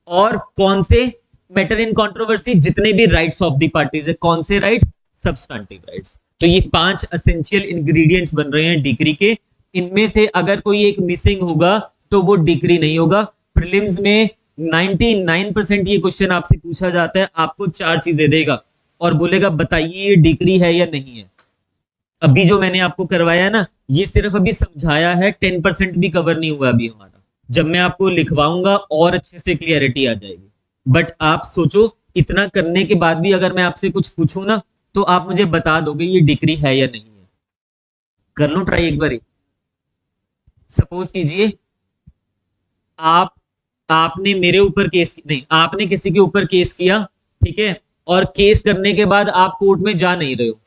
और कौन से मैटर इन कंट्रोवर्सी? जितने भी राइट्स ऑफ द पार्टीज है। कौन से राइट्स? Substantive rights. तो ये 5 एसेंशियल इंग्रेडिएंट्स बन रहे हैं डिक्री के। इनमें से अगर कोई एक मिसिंग होगा तो वो डिक्री नहीं होगा। प्रीलिम्स में 99% ये क्वेश्चन आपसे पूछा जाता है, आपको 4 चीजें देगा और बोलेगा बताइए ये डिक्री है या नहीं है। अभी जो मैंने आपको करवाया है ना, ये सिर्फ अभी समझाया है, 10% भी कवर नहीं हुआ अभी हमारा। जब मैं आपको लिखवाऊंगा और अच्छे से क्लियरिटी आ जाएगी। बट आप सोचो, इतना करने के बाद भी अगर मैं आपसे कुछ पूछूं ना, तो आप मुझे बता दोगे ये डिक्री है या नहीं है। कर लो ट्राई एक बार। सपोज कीजिए आपने मेरे ऊपर केस नहीं, आपने किसी के ऊपर केस किया, ठीक है, और केस करने के बाद आप कोर्ट में जा नहीं रहे हो।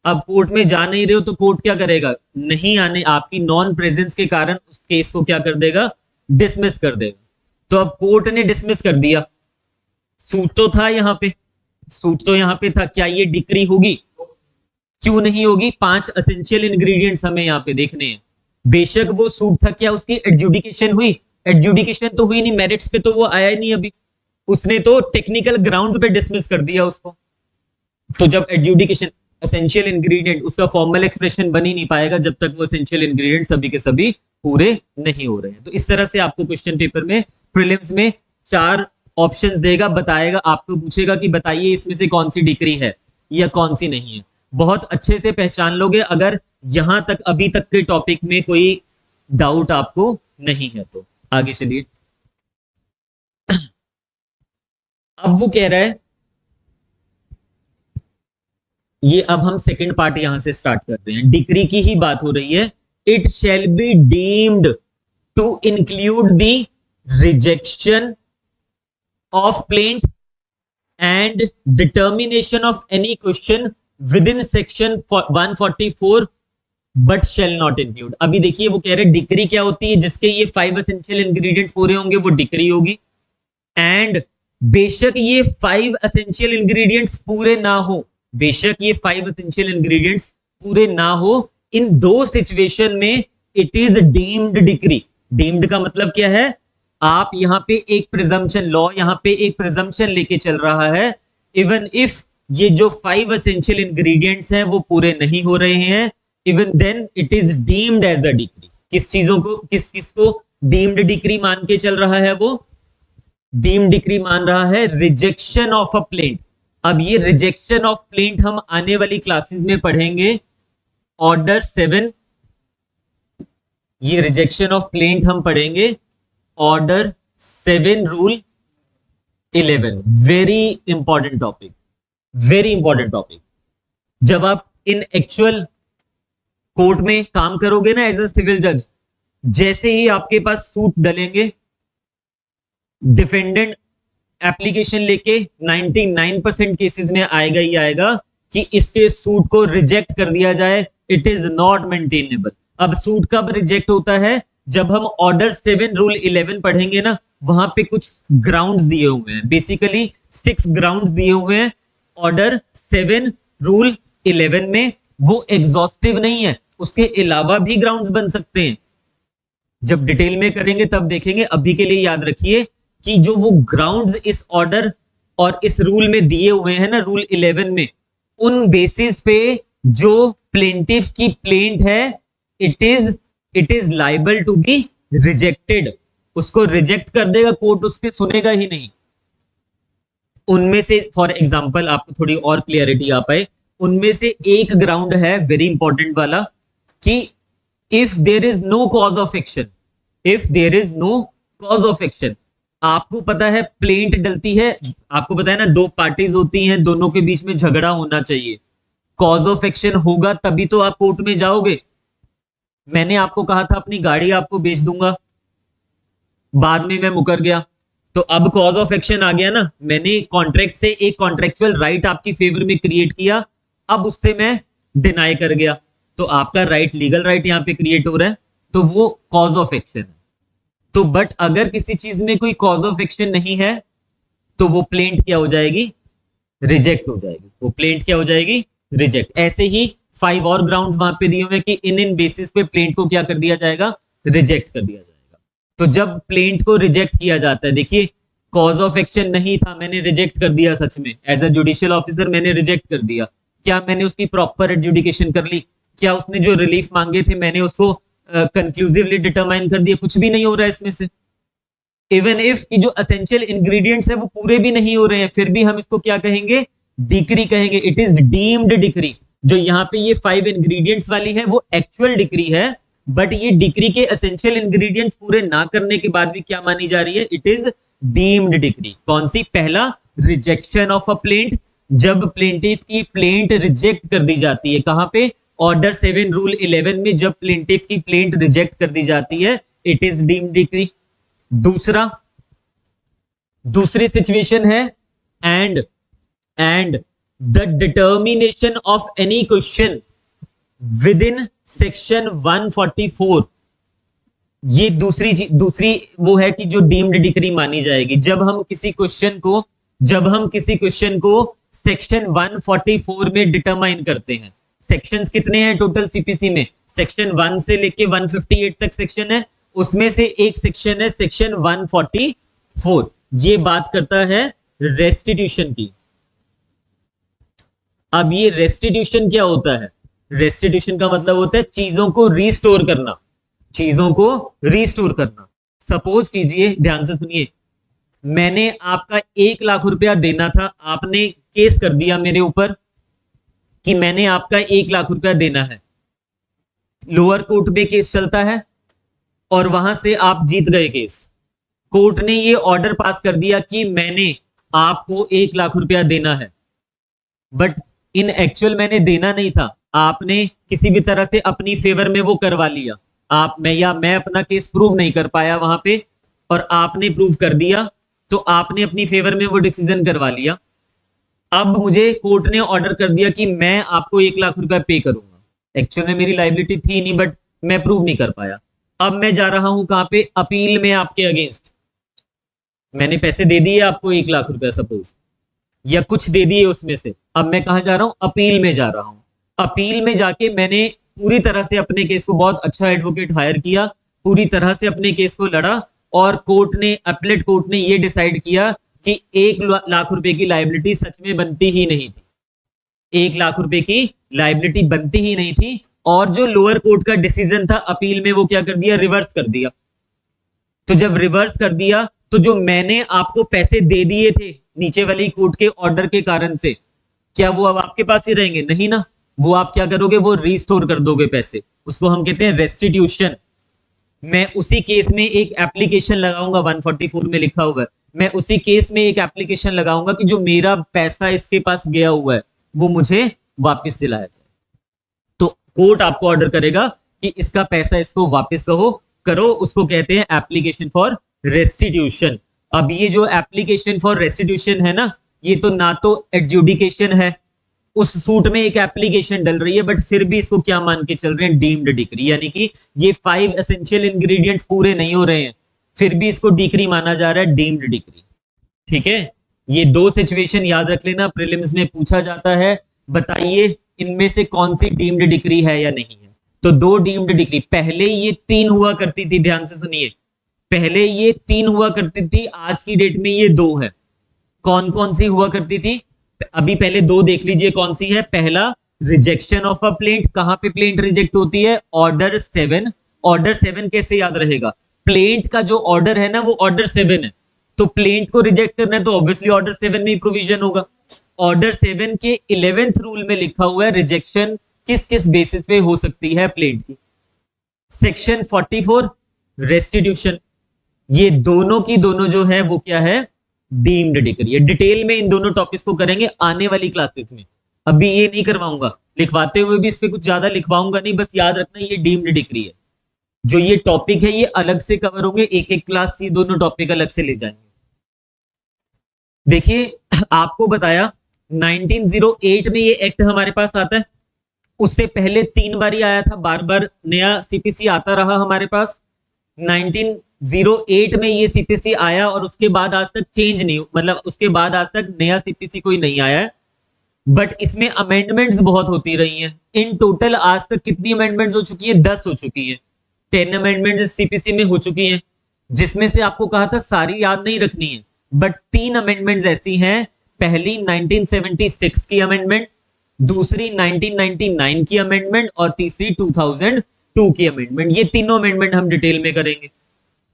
अब कोर्ट में जा नहीं रहे हो तो कोर्ट क्या करेगा? नहीं आने, आपकी नॉन प्रेजेंस के कारण उस केस को क्या कर देगा? डिसमिस कर देगा। तो अब कोर्ट ने डिसमिस कर दिया, सूट तो था यहां पे, सूट तो यहां पे था, क्या ये डिक्री होगी? क्यों नहीं होगी? 5 एसेंशियल इंग्रेडिएंट्स हमें यहां पे देखने हैं। बेशक वो सूट था, क्या उसकी एडजुडिकेशन हुई? एडजुडिकेशन तो हुई नहीं, मेरिट्स पे तो वो आया ही नहीं अभी, उसने तो टेक्निकल ग्राउंड पे डिसमिस कर दिया उसको। तो जब एडजुडिकेशन, एसेंशियल इंग्रेडिएंट, उसका फॉर्मल एक्सप्रेशन बन ही नहीं पाएगा जब तक वो एसेंशियल इंग्रेडिएंट सभी के सभी पूरे नहीं हो रहे हैं। तो इस तरह से आपको क्वेश्चन पेपर में प्रीलिम्स में 4 ऑप्शंस देगा, बताएगा, आपको पूछेगा कि बताइए इसमें से कौन सी डिक्री है या कौन सी नहीं है। बहुत अच्छे से पहचान लोगे अगर यहां तक अभी तक के टॉपिक में कोई डाउट आपको नहीं है तो। आगे चलिए। अब वो कह रहा है, ये अब हम सेकंड पार्ट यहां से स्टार्ट करते हैं। डिक्री की ही बात हो रही है। It shall be deemed to include the rejection of plaint and determination of any question within section 144 but shall not include। अभी देखिए वो कह रहे डिक्री क्या होती है? जिसके ये 5 एसेंशियल इंग्रेडिएंट्स पूरे होंगे वो डिक्री होगी। एंड बेशक ये 5 एसेंशियल इंग्रेडिएंट्स पूरे ना हो, बेशक ये 5 एसेंशियल इंग्रेडिएंट्स पूरे ना हो, इन 2 सिचुएशन में it is deemed decree. Deemed का मतलब क्या है? आप यहां पे एक प्रिजम्पशन, लॉ यहां पे एक प्रिजम्पशन लेके चल रहा है, इवन इफ ये जो 5 एसेंशियल इंग्रेडिएंट्स हैं वो पूरे नहीं हो रहे हैं, even then it is deemed as a decree. किस चीजों को, किस किस को डीम्ड डिक्री मान के चल रहा है? वो डीम्ड डिक्री मान रहा है रिजेक्शन ऑफ अ प्लेंट। अब ये रिजेक्शन ऑफ प्लेंट हम आने वाली क्लासेस में पढ़ेंगे, ऑर्डर 7, ये रिजेक्शन ऑफ प्लेंट हम पढ़ेंगे order 7 rule 11। Very important topic, very important topic. जब आप इन एक्चुअल कोर्ट में काम करोगे ना एज अ सिविल जज, जैसे ही आपके पास सूट डलेंगे, डिफेंडेंट एप्लीकेशन लेके 99% केसेस में आएगा ही आएगा कि इसके सूट को रिजेक्ट कर दिया जाए, इट इज नॉट मेंटेनेबल। अब सूट कब रिजेक्ट होता है? जब हम ऑर्डर 7 रूल 11 पढ़ेंगे ना, वहां पे कुछ ग्राउंड्स दिए हुए हैं, बेसिकली 6 ग्राउंड्स दिए हुए हैं ऑर्डर 7 रूल 11 में। वो एग्जॉस्टिव नहीं है, उसके अलावा भी ग्राउंड्स बन सकते हैं। जब डिटेल में करेंगे तब देखेंगे, अभी के लिए याद रखिए कि जो वो ग्राउंड्स इस ऑर्डर और इस रूल में दिए हुए हैं ना, रूल 11 में, उन बेसिस पे जो प्लेंटिफ की प्लेंट है it is liable to be rejected, उसको रिजेक्ट कर देगा कोर्ट, उस पर सुनेगा ही नहीं। उनमें से फॉर एग्जांपल आपको थोड़ी और क्लियरिटी आ पाए, उनमें से एक ग्राउंड है वेरी इंपॉर्टेंट वाला कि if there is no cause of action, if there is no cause of action, आपको पता है प्लेंट डलती है, आपको पता है ना दो पार्टीज होती हैं, दोनों के बीच में झगड़ा होना चाहिए, कॉज ऑफ एक्शन होगा तभी तो आप कोर्ट में जाओगे। मैंने आपको कहा था अपनी गाड़ी आपको बेच दूंगा, बाद में मैं मुकर गया, तो अब कॉज ऑफ एक्शन आ गया ना, मैंने कॉन्ट्रैक्ट से एक कॉन्ट्रेक्चुअल राइट आपकी फेवर में क्रिएट किया, अब उससे मैं डिनाई कर गया, तो आपका राइट, लीगल राइट यहां पे क्रिएट हो रहा है, तो वो कॉज ऑफ एक्शन है। तो बट अगर किसी चीज में कोई कॉज ऑफ एक्शन नहीं है तो वो प्लेंट क्या हो जाएगी, रिजेक्ट हो जाएगी, वो प्लेंट क्या हो जाएगी, रिजेक्ट। ऐसे ही 5 और ग्राउंड्स वहां पे दिए हुए कि इन बेसिस पे प्लेंट को क्या कर दिया जाएगा, रिजेक्ट कर दिया जाएगा। तो जब प्लेंट को रिजेक्ट किया जाता है, देखिए कॉज ऑफ एक्शन नहीं था, मैंने रिजेक्ट कर दिया, सच में एज अ जुडिशियल ऑफिसर मैंने रिजेक्ट कर दिया, क्या मैंने उसकी प्रॉपर एडजुडिकेशन कर ली, क्या उसने जो रिलीफ मांगे थे मैंने उसको कंक्लूसिवली डिटरमाइन कर दिया, कुछ भी नहीं हो रहा है इसमें से। इवन इफ की जो एसेंशियल इंग्रेडिएंट्स है वो पूरे भी नहीं हो रहे हैं, फिर भी हम इसको क्या कहेंगे, डिक्री कहेंगे, इट इज डीम्ड डिक्री। जो यहाँ पे ये 5 इंग्रेडिएंट्स वाली है वो एक्चुअल डिक्री है, बट ये डिक्री के एसेंशियल इंग्रेडिएंट्स पूरे ना करने के बाद भी क्या मानी जा रही है, इट इज डीम्ड डिक्री। कौन सी, पहला रिजेक्शन ऑफ अ प्लेंट, जब प्लेंटिफ की प्लेंट रिजेक्ट कर दी जाती है, कहां पे, ऑर्डर 7 रूल 11 में जब प्लेंटिफ की प्लेंट रिजेक्ट कर दी जाती है, इट इज डीम्ड डिक्री। दूसरी सिचुएशन है and the determination of any question with in section 144, ये दूसरी वो है कि जो डीम्ड डिक्री मानी जाएगी जब हम किसी क्वेश्चन को सेक्शन 144 में डिटरमाइन करते हैं। सेक्शंस कितने हैं टोटल सीपीसी में, सेक्शन 1 से लेके 158 तक सेक्शन है, उसमें से एक सेक्शन है सेक्शन 144, ये बात करता है रेस्टिट्यूशन की। अब ये रेस्टिट्यूशन क्या होता है, रेस्टिट्यूशन का मतलब होता है चीजों को रिस्टोर करना, चीजों को रिस्टोर करना। सपोज कीजिए, ध्यान से सुनिए, मैंने आपका 1 लाख रुपया देना था, आपने केस कर दिया मेरे ऊपर कि मैंने आपका 1 लाख रुपया देना है, लोअर कोर्ट में केस चलता है और वहां से आप जीत गए केस, कोर्ट ने ये ऑर्डर पास कर दिया कि मैंने आपको 1 लाख रुपया देना है, बट इन एक्चुअल मैंने देना नहीं था, आपने किसी भी तरह से अपनी फेवर में वो करवा लिया, मैं अपना केस प्रूव नहीं कर पाया वहां पे और आपने प्रूव कर दिया, तो आपने अपनी फेवर में वो डिसीजन करवा लिया। अब मुझे कोर्ट ने ऑर्डर कर दिया कि मैं आपको 1 लाख रुपया पे करूंगा, एक्चुअल में मेरी लायबिलिटी थी नहीं बट मैं प्रूव नहीं कर पाया। अब मैं जा रहा हूं कहां पे, अपील में आपके अगेंस्ट, मैंने पैसे दे दिए आपको 1 लाख रुपया सपोज, या कुछ दे दिए उसमें से, अब मैं कहां जा रहा हूं, अपील में जा रहा हूं। अपील में जाके मैंने पूरी तरह से अपने केस को, बहुत अच्छा एडवोकेट हायर किया, पूरी तरह से अपने केस को लड़ा और कोर्ट ने, अपीलेट कोर्ट ने ये डिसाइड किया कि 1 लाख रुपए की लायबिलिटी सच में बनती ही नहीं थी, 1 लाख रुपए की लायबिलिटी बनती ही नहीं थी, और जो लोअर कोर्ट का डिसीजन था अपील में वो क्या कर दिया, रिवर्स कर दिया। तो जब रिवर्स कर दिया तो जो मैंने आपको पैसे दे दिए थे नीचे वाली कोर्ट के ऑर्डर के कारण से, क्या वो अब आपके पास ही रहेंगे, नहीं ना, वो आप क्या करोगे, वो रिस्टोर कर दोगे पैसे, उसको हम कहते हैं रेस्टिट्यूशन। मैं उसी केस में एक एप्लीकेशन लगाऊंगा, 144 में लिखा हुआ है, मैं उसी केस में एक एप्लीकेशन लगाऊंगा कि जो मेरा पैसा इसके पास गया हुआ है वो मुझे वापस दिलाया जाए। तो कोर्ट आपको ऑर्डर करेगा कि इसका पैसा इसको वापस करो, उसको कहते हैं एप्लीकेशन फॉर रेस्टिट्यूशन। अब ये जो एप्लीकेशन फॉर रेस्टिट्यूशन है ना, ये तो ना तो एडजुडिकेशन है, उस सूट में एक एप्लीकेशन डल रही है, बट फिर भी इसको क्या मान के चल रहे हैं, डीम्ड डिक्री, यानी कि ये 5 एसेंशियल इंग्रेडिएंट्स पूरे नहीं हो रहे हैं, फिर भी इसको डिक्री माना जा रहा है, डीम्ड डिक्री। ठीक है, ये 2 सिचुएशन याद रख लेना, प्रीलिम्स में पूछा जाता है, बताइए इनमें से कौन सी डीम्ड डिक्री है या नहीं है। तो 2 डीम्ड डिक्री, पहले ये 3 हुआ करती थी, ध्यान से सुनिए, पहले ये 3 हुआ करती थी, आज की डेट में ये 2 है। कौन कौन सी हुआ करती थी, अभी पहले दो देख लीजिए कौन सी है। पहला, रिजेक्शन ऑफ अ प्लेंट। कहां पे प्लेंट रिजेक्ट होती है? ऑर्डर 7। ऑर्डर 7 कैसे याद रहेगा? प्लेंट का जो ऑर्डर है ना वो ऑर्डर 7 है, तो प्लेंट को रिजेक्ट करना है तो ऑब्वियसली ऑर्डर 7 में ही प्रोविजन होगा। ऑर्डर 7 के 11th रूल में लिखा हुआ है रिजेक्शन किस किस बेसिस पे हो सकती है प्लेंट की। Section 44 restitution. ये दोनों की दोनों जो है वो क्या है? डीम्ड डिक्री है। डिटेल में इन दोनों टॉपिक्स को करेंगे आने वाली क्लासेस में, अभी ये नहीं करवाऊंगा। लिखवाते हुए भी इस पे कुछ ज्यादा लिखवाऊंगा नहीं, बस याद रखना ये डीम्ड डिक्री है। जो ये टॉपिक है ये अलग से कवर होंगे, एक एक क्लास ये दोनों टॉपिक अलग से ले जाएंगे। देखिए आपको बताया 1908 में ये एक्ट हमारे पास आता है, उससे पहले 3 बार ही आया था, बार बार नया सीपीसी आता रहा हमारे पास। 1908 में ये सीपीसी आया और उसके बाद आज तक चेंज नहीं, मतलब उसके बाद आज तक नया सीपीसी कोई नहीं आया है, बट इसमें अमेंडमेंट्स बहुत होती रही हैं। इन टोटल आज तक कितनी अमेंडमेंट्स हो चुकी हैं? 10 हो चुकी हैं। 10 अमेंडमेंट्स सीपीसी में हो चुकी हैं, जिसमें से आपको कहा था सारी याद नहीं रखनी है, बट 3 अमेंडमेंट्स ऐसी हैं। पहली 1976 की अमेंडमेंट, दूसरी 1999 की अमेंडमेंट और तीसरी 2002 की अमेंडमेंट। ये तीनों अमेंडमेंट हम डिटेल में करेंगे।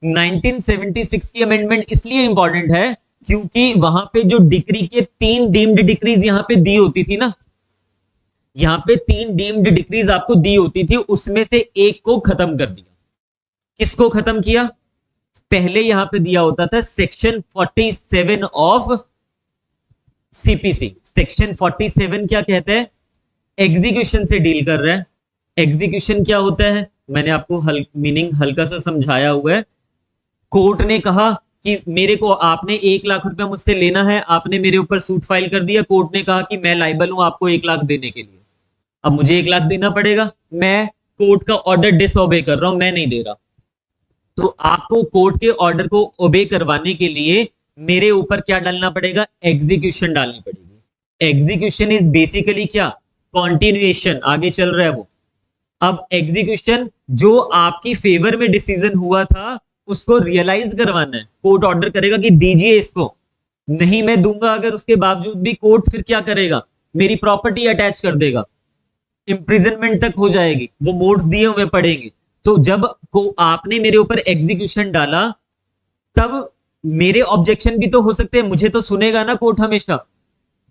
1976 की अमेंडमेंट इसलिए इंपॉर्टेंट है क्योंकि वहां पे जो डिक्री के 3 डीम्ड डिक्रीज यहां पे दी होती थी ना, यहां पे 3 डीम्ड डिक्रीज आपको दी होती थी, उसमें से एक को खत्म कर दिया। किसको खत्म किया? पहले यहां पे दिया होता था सेक्शन 47 ऑफ सीपीसी। सेक्शन 47 क्या कहता है? एग्जीक्यूशन से डील कर रहा है। एग्जीक्यूशन क्या होता है? मैंने आपको मीनिंग हल्का सा समझाया हुआ है। कोर्ट ने कहा कि मेरे को आपने 1 लाख रुपया मुझसे लेना है, आपने मेरे ऊपर सूट फाइल कर दिया, कोर्ट ने कहा कि मैं लाइबल हूं आपको 1 लाख देने के लिए, अब मुझे 1 लाख देना पड़ेगा। मैं कोर्ट का ऑर्डर डिसओबे कर रहा हूं, मैं नहीं दे रहा, तो आपको कोर्ट के ऑर्डर को ओबे करवाने के लिए मेरे ऊपर क्या डालना पड़ेगा? एग्जीक्यूशन डालनी पड़ेगी। एग्जीक्यूशन इज बेसिकली क्या? कॉन्टिन्यूएशन, आगे चल रहा है वो। अब एग्जीक्यूशन जो आपकी फेवर में डिसीजन हुआ था उसको रियलाइज करवाना है। कोर्ट ऑर्डर करेगा कि दीजिए इसको, नहीं मैं दूंगा, अगर उसके बावजूद भी कोर्ट फिर क्या करेगा? मेरी प्रॉपर्टी अटैच कर देगा, इंप्रिजनमेंट तक हो जाएगी, वो मोड्स दिए हुए पड़ेंगे। तो जब को आपने मेरे ऊपर एग्जीक्यूशन डाला तब मेरे ऑब्जेक्शन भी तो हो सकते हैं, मुझे तो सुनेगा ना कोर्ट हमेशा।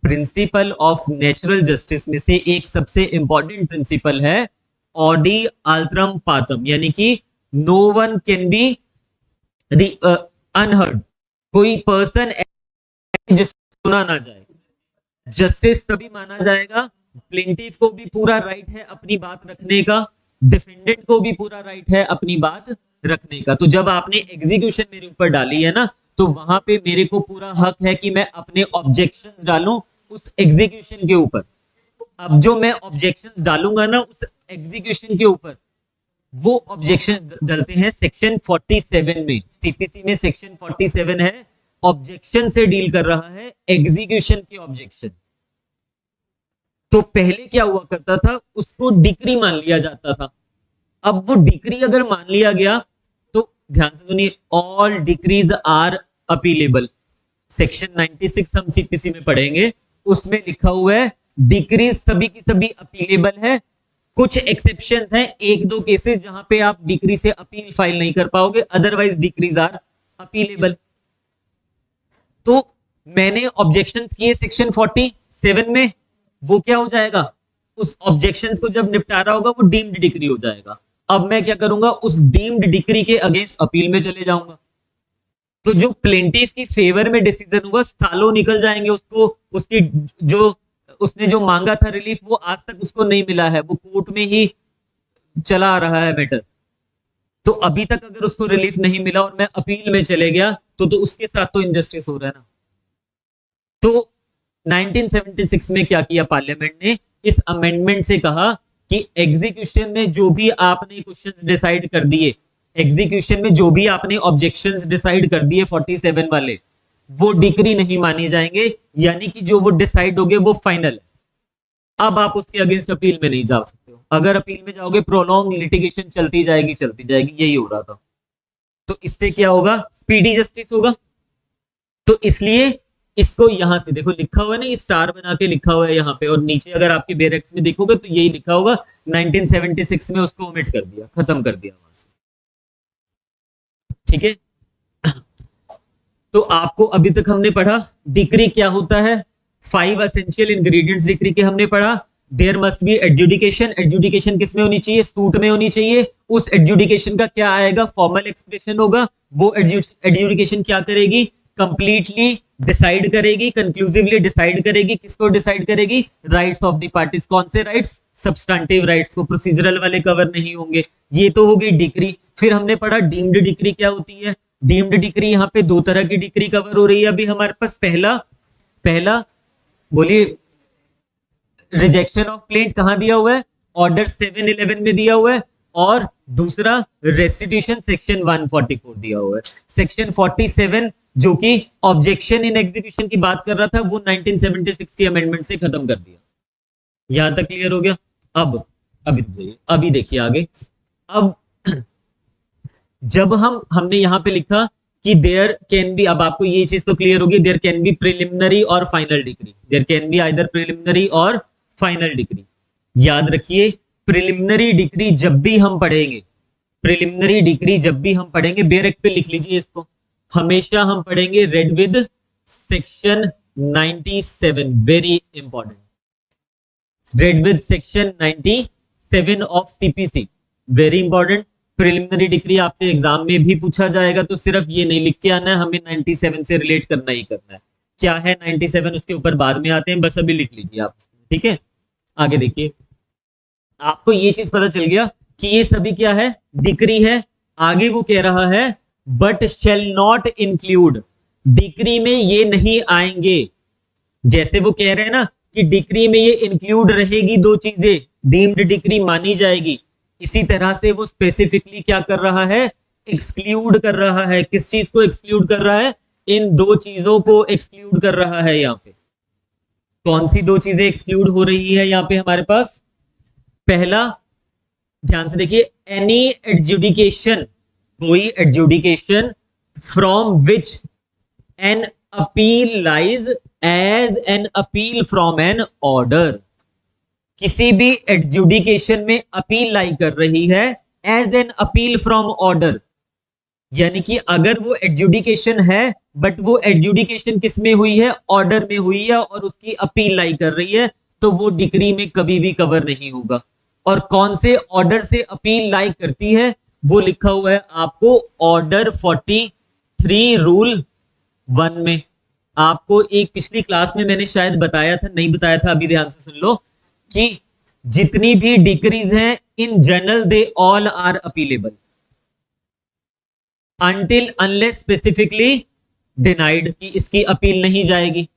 प्रिंसिपल ऑफ नेचुरल जस्टिस में से एक सबसे इंपॉर्टेंट प्रिंसिपल है ऑडी अल्ट्रम पातम, यानी कि no one can be unheard. कोई पर्सन जिसको सुना ना जाए, जस्टिस तभी माना जाएगा। प्लेंटिफ को भी पूरा राइट है अपनी बात रखने का, डिफेंडेंट को भी पूरा राइट है अपनी बात रखने का। तो जब आपने एग्जीक्यूशन मेरे ऊपर डाली है ना, तो वहां पे मेरे को पूरा हक है कि मैं अपने ऑब्जेक्शंस डालूं उस एग्जीक्यूशन के ऊपर। अब जो मैं ऑब्जेक्शंस डालूंगा ना उस एग्जीक्यूशन के ऊपर, वो ऑब्जेक्शन डलते हैं सेक्शन 47 में। सीपीसी में सेक्शन 47 है, ऑब्जेक्शन से डील कर रहा है, एग्जीक्यूशन के ऑब्जेक्शन। तो पहले क्या हुआ करता था, उसको डिक्री मान लिया जाता था। अब वो डिक्री अगर मान लिया गया तो ध्यान से सुनिए, all decrees are appealable. Section 96 हम सीपीसी में पढ़ेंगे, उसमें लिखा हुआ है डिक्रीज सभी की सभी अपीलेबल है। कुछ एक्सेप्शन हैं, 1-2 केसेस जहां पे आप डिक्री से अपील फाइल नहीं कर पाओगे, अदरवाइज डिक्रीज आर अपीलेबल। तो मैंने ऑब्जेक्शन किए सेक्शन 47 में, वो क्या हो जाएगा? उस ऑब्जेक्शंस को जब निपटारा होगा वो डीम्ड डिक्री हो जाएगा। अब मैं क्या करूंगा? उस डीम्ड डिक्री के अगेंस्ट अपील में चले जाऊंगा। तो जो प्लेंटिफ की फेवर में डिसीजन हुआ, सालों निकल जाएंगे, उसको उसकी जो उसने जो मांगा था रिलीफ, वो आज तक उसको नहीं मिला है, वो कोर्ट में ही चला आ रहा है मैटर। तो अभी तक अगर उसको रिलीफ नहीं मिला और मैं अपील में चले गया तो उसके साथ तो इनजस्टिस हो रहा है ना। तो 1976 में क्या किया पार्लियामेंट ने? इस अमेंडमेंट से कहा कि एग्जीक्यूशन में जो भी आपने क्वेश्चंस डिसाइड कर दिए, एग्जीक्यूशन में जो भी आपने ऑब्जेक्शंस डिसाइड कर दिए 47 वाले, वो डिक्री नहीं माने जाएंगे, यानी कि जो वो डिसाइड हो गए वो फाइनल है। अब आप उसके अगेंस्ट अपील में नहीं जा सकते हो। अगर अपील में जाओगे प्रोलॉन्ग लिटिगेशन चलती जाएगी, यही हो रहा था। तो इससे क्या होगा? स्पीडी जस्टिस होगा। तो इसलिए इसको यहां से देखो लिखा हुआ है ना, ये स्टार बना के लिखा हुआ है यहाँ पे, और नीचे अगर आपके बेरेक्स में देखोगे तो यही लिखा होगा 1976 में, उसको ओमिट कर दिया, खत्म कर दिया वहां से। ठीक है, तो आपको अभी तक हमने पढ़ा डिक्री क्या होता है, 5 एसेंशियल इंग्रेडिएंट्स डिक्री के हमने पढ़ा। There must be adjudication, adjudication किस में होनी चाहिए, सूट में होनी चाहिए। उस एडजुडिकेशन का क्या आएगा, फॉर्मल एक्सप्रेशन होगा। वो एडजुडिकेशन क्या करेगी, कंप्लीटली डिसाइड करेगी, कंक्लूसिवली डिसाइड करेगी, किसको डिसाइड करेगी, राइट्स ऑफ द पार्टीज। कौन से राइट्स, सब्सटेंटिव राइट्स को, प्रोसीजरल वाले कवर नहीं होंगे। ये तो हो गई डिक्री। फिर हमने पढ़ा डीम्ड डिक्री क्या होती है। डीम्ड डिक्री, यहाँ पे दो तरह की डिक्री कवर हो रही है अभी हमारे पास। पहला बोलिए, रिजेक्शन ऑफ प्लेंट कहां दिया हुआ है, ऑर्डर 711 में दिया हुआ है। और दूसरा रेस्टिट्यूशन सेक्शन 144 दिया हुआ है। सेक्शन 47 जो कि ऑब्जेक्शन इन एग्जीक्यूशन की बात कर रहा था, वो 1976 की अमेंडमेंट से खत्म कर दिया। यहां तक क्लियर हो गया। अब अभी देखिए आगे। अब जब हमने यहां पे लिखा कि देयर कैन बी, अब आपको ये चीज तो क्लियर होगी, देयर कैन बी प्रिलिमिनरी और final degree. There can be either preliminary और फाइनल डिग्री। याद रखिए, प्रिलिमिनरी डिग्री जब भी हम पढ़ेंगे, प्रिलिमिनरी डिग्री जब भी हम पढ़ेंगे, बेरेक पे लिख लीजिए इसको, हमेशा हम पढ़ेंगे read with section 97, very important, read with section 97 of CPC, very important. Preliminary degree आपसे एग्जाम में भी पूछा जाएगा, तो सिर्फ ये नहीं लिख के आना है हमें 97 से रिलेट करना ही करना है। क्या है 97, उसके ऊपर बाद में आते हैं, बस अभी लिख लीजिए आप। ठीक है, आगे देखिए, आपको ये चीज पता चल गया कि ये सभी क्या है, डिक्री है। आगे वो कह रहा है but shall not include, decree में ये नहीं आएंगे। जैसे वो कह रहे हैं ना कि डिक्री में ये इंक्लूड रहेगी दो चीजें, डीम्ड डिक्री मानी जाएगी, इसी तरह से वो स्पेसिफिकली क्या कर रहा है, एक्सक्लूड कर रहा है। किस चीज को एक्सक्लूड कर रहा है, इन दो चीजों को एक्सक्लूड कर रहा है। यहाँ पे कौन सी दो चीजें एक्सक्लूड हो रही है यहाँ पे हमारे पास, पहला ध्यान से देखिए, एनी एडजुडिकेशन, कोई adjudication from which an appeal lies as an appeal from an order. किसी भी एडजुडिकेशन में अपील लाई कर रही है as an appeal from order, यानी कि अगर वो एडजुडिकेशन है बट वो एडजुडिकेशन किस में हुई है, ऑर्डर में हुई है, और उसकी अपील लाई कर रही है, तो वो डिक्री में कभी भी कवर नहीं होगा। और कौन से ऑर्डर से अपील लाई करती है, वो लिखा हुआ है आपको ऑर्डर 43 रूल 1 में। आपको एक पिछली क्लास में मैंने शायद बताया था, नहीं बताया था, अभी ध्यान से सुन लो, कि जितनी भी डिक्रीज हैं in general they all are appealable until unless specifically denied, कि इसकी अपील नहीं जाएगी।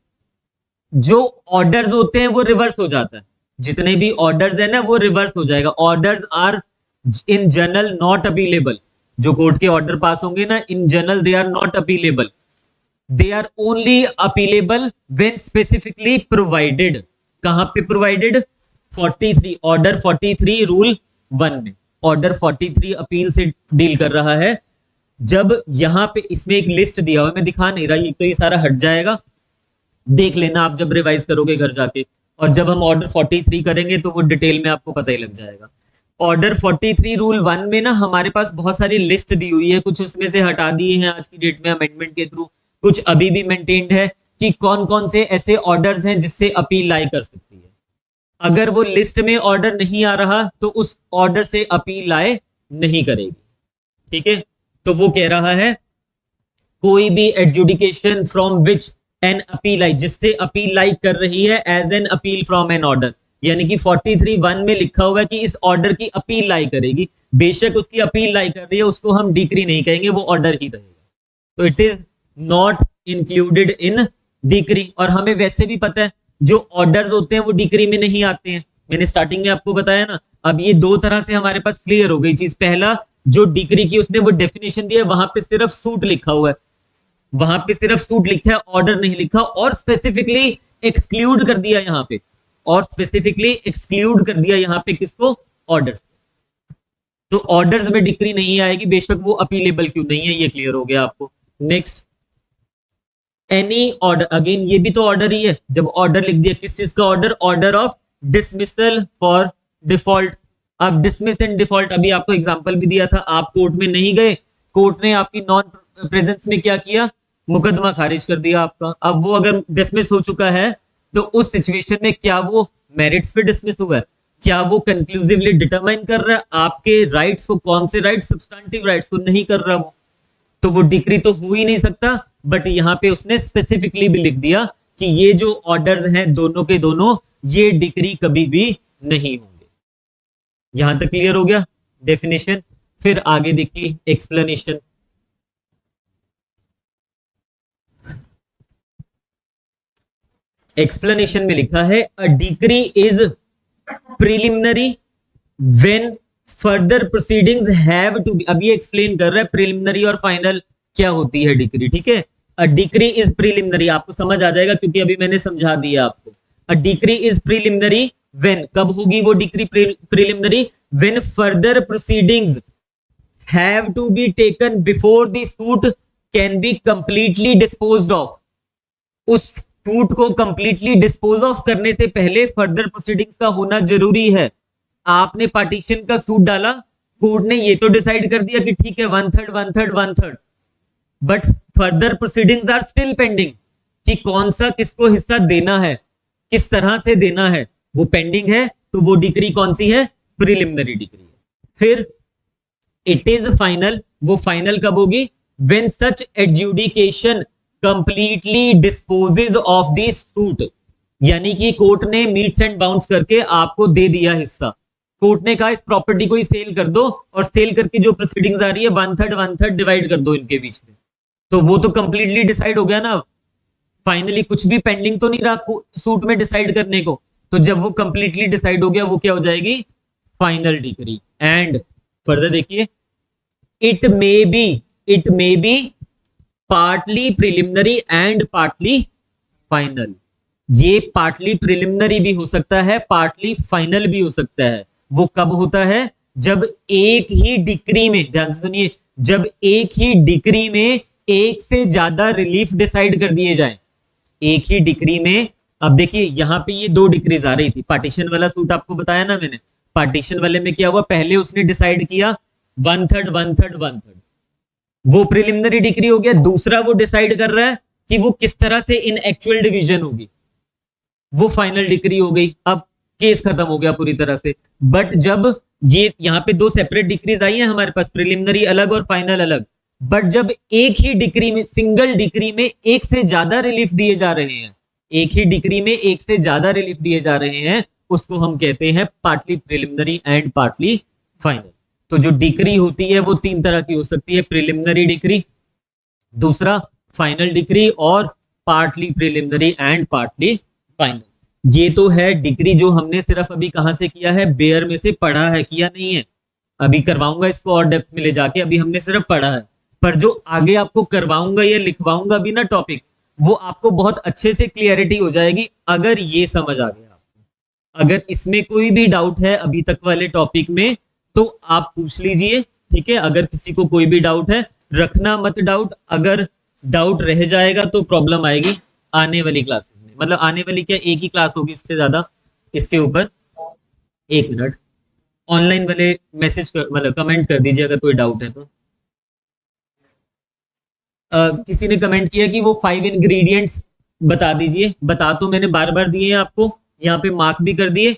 जो ऑर्डर्स होते हैं वो रिवर्स हो जाता है, जितने भी ऑर्डर्स है ना वो रिवर्स हो जाएगा। Orders are in general not appealable, जो कोर्ट के ऑर्डर पास होंगे ना, in general they are not appealable, they are only appealable when specifically provided. कहां पे प्रोवाइडेड, 43, ऑर्डर 43 रूल 1 में। ऑर्डर 43 अपील से डील कर रहा है। जब यहां पे इसमें एक लिस्ट दिया हुआ है, मैं दिखा नहीं रहा, ये तो ये सारा हट जाएगा, देख लेना आप जब रिवाइज करोगे घर जाके। और जब हम ऑर्डर 43 करेंगे तो वो डिटेल में आपको पता ही लग जाएगा। ऑर्डर 43 रूल 1 में ना हमारे पास बहुत सारी लिस्ट दी हुई है, कुछ उसमें से हटा दिए हैं आज की डेट में अमेंडमेंट के थ्रू, कुछ अभी भी मेंटेन्ड है कि कौन कौन से ऐसे ऑर्डर्स हैं जिससे अपील लाई कर सकती है। अगर वो लिस्ट में ऑर्डर नहीं आ रहा तो उस ऑर्डर से अपील लाए नहीं करेगी। ठीक है, तो वो कह रहा है कोई भी adjudication from which an appeal lie, जिससे अपील लाई कर रही है as an appeal from an order, यानी कि 43(1) में लिखा हुआ है कि इस ऑर्डर की अपील लाई करेगी। बेशक उसकी अपील लाई कर रही है, उसको हम डिक्री नहीं कहेंगे, वो ऑर्डर ही रहेगा। तो it is not included in decree. और हमें वैसे भी पता है जो ऑर्डर्स होते हैं वो डिक्री में नहीं आते हैं, मैंने स्टार्टिंग में आपको बताया ना। अब ये दो तरह से हमारे पास क्लियर हो गई चीज। पहला, जो डिक्री की उसने वो डेफिनेशन दिया है, वहां पे सिर्फ सूट लिखा हुआ है, वहां पे सिर्फ सूट लिखा है, ऑर्डर नहीं लिखा, और स्पेसिफिकली एक्सक्लूड कर दिया यहाँ पे, और स्पेसिफिकली एक्सक्लूड कर दिया यहाँ पे किसको, ऑर्डर्स। तो ऑर्डर्स में डिक्री नहीं आएगी, बेशक वो अपीलेबल क्यों नहीं है, ये क्लियर हो गया आपको। नेक्स्ट, एनी ऑर्डर, अगेन ये भी तो ऑर्डर ही है, जब ऑर्डर लिख दिया, किस चीज का order, order of dismissal for default. अब डिसमिस एंड डिफॉल्ट, अभी आपको एग्जांपल भी दिया था, आप कोर्ट में नहीं गए, कोर्ट ने आपकी नॉन प्रेजेंस में क्या किया, मुकदमा खारिज कर दिया आपका। अब वो अगर डिसमिस हो चुका है तो उस सिचुएशन में क्या वो मेरिट्स पे डिसमिस हुआ है, क्या वो कंक्लूसिवली डिटरमाइन कर रहा है आपके राइट्स को, कौन से राइट, सब्सटेंटिव राइट्स को नहीं कर रहा वो, तो वो डिक्री तो हो ही नहीं सकता। बट यहां पे उसने स्पेसिफिकली भी लिख दिया कि ये जो ऑर्डर्स हैं दोनों के दोनों, ये डिक्री कभी भी नहीं होंगे। यहां तक क्लियर हो गया डेफिनेशन। फिर आगे देखिए एक्सप्लेनेशन। एक्सप्लेनेशन में लिखा है a decree is preliminary when further proceedings have to be, अब ये एक्सप्लेन कर रहा है प्रिलिमिनरी और फाइनल क्या होती है डिक्री, ठीक है। अ डिक्री इज प्रिलिमिनरी, आपको समझ आ जाएगा क्योंकि अभी मैंने समझा दिया आपको। A decree is preliminary when, कब होगी वो decree preliminary, when further proceedings have to be taken before the suit can be completely disposed of. उस सूट को कंप्लीटली डिस्पोज ऑफ करने से पहले फर्दर प्रोसीडिंग्स का होना जरूरी है। आपने पार्टीशन का सूट डाला, कोर्ट ने ये तो डिसाइड कर दिया कि ठीक है 1/3 1/3 1/3, but further proceedings are still pending, कि कौन सा किसको हिस्सा देना है, किस तरह से देना है, वो पेंडिंग है। तो वो डिक्री कौन सी है, प्रिलिमिनरी डिक्री है। फिर इट इज फाइनल, वो फाइनल कब होगी, when such adjudication completely disposes of the suit, यानी कि कोर्ट ने मीट्स एंड बाउंड्स करके आपको दे दिया हिस्सा, कोर्ट ने कहा इस प्रॉपर्टी को ही सेल कर दो, और सेल करके जो प्रोसीडिंग्स आ रही है 1/3 1/3 डिवाइड कर दो इनके बीच में, तो वो तो कंप्लीटली डिसाइड हो गया ना। फाइनली कुछ भी पेंडिंग तो नहीं रहा सूट में डिसाइड करने को, तो जब वो कंप्लीटली डिसाइड हो गया वो क्या हो जाएगी, फाइनल डिक्री। एंड फर्दर देखिए, it may be partly preliminary and partly final. ये पार्टली प्रिलिमिनरी भी हो सकता है, पार्टली फाइनल भी हो सकता है। वो कब होता है, जब एक ही डिक्री में, ध्यान से सुनिए, जब एक ही डिक्री में एक से ज्यादा रिलीफ डिसाइड कर दिए जाए, एक ही डिक्री में। अब देखिए यहां पे ये दो डिक्रीज आ रही थी, पार्टीशन वाला सूट आपको बताया ना मैंने, पार्टीशन वाले में क्या हुआ, पहले उसने डिसाइड किया 1/3 1/3 1/3, वो प्रिलिमिनरी डिक्री हो गया। दूसरा वो डिसाइड कर रहा है कि वो किस तरह से इन एक्चुअल डिवीजन होगी, वो फाइनल डिक्री हो गई। अब केस खत्म हो गया पूरी तरह से। बट जब ये यहाँ पे दो सेपरेट डिक्रीज आई है हमारे पास, प्रिलिमिनरी अलग और फाइनल अलग, बट जब एक ही डिक्री में, सिंगल डिक्री में एक से ज्यादा रिलीफ दिए जा रहे हैं, एक ही डिक्री में एक से ज्यादा रिलीफ दिए जा रहे हैं, उसको हम कहते हैं partly preliminary and partly final. तो जो डिक्री होती है वो तीन तरह की हो सकती है, प्रिलिमिनरी डिक्री, दूसरा फाइनल डिक्री, और partly preliminary and partly final. ये तो है डिक्री जो हमने सिर्फ अभी कहां से किया है, बेयर में से पढ़ा है, किया नहीं है। अभी करवाऊंगा इसको और डेप्थ में ले जाके, अभी हमने सिर्फ पढ़ा है। पर जो आगे आपको करवाऊंगा या लिखवाऊंगा भी ना टॉपिक, वो आपको बहुत अच्छे से क्लियरिटी हो जाएगी अगर ये समझ आ गया आपको। अगर इसमें कोई भी डाउट है अभी तक वाले टॉपिक में तो आप पूछ लीजिए, ठीक है। अगर किसी को कोई भी डाउट है, रखना मत डाउट, अगर डाउट रह जाएगा तो प्रॉब्लम आएगी आने वाली क्लासेस में। मतलब आने वाली क्या, एक ही क्लास होगी इससे ज्यादा इसके ऊपर। एक मिनट, ऑनलाइन वाले मैसेज कर, मतलब कमेंट कर दीजिए अगर कोई डाउट है तो। किसी ने कमेंट किया कि वो 5 इंग्रेडिएंट्स बता दीजिए। बता तो मैंने बार बार दिए हैं आपको, यहाँ पे मार्क भी कर दिए।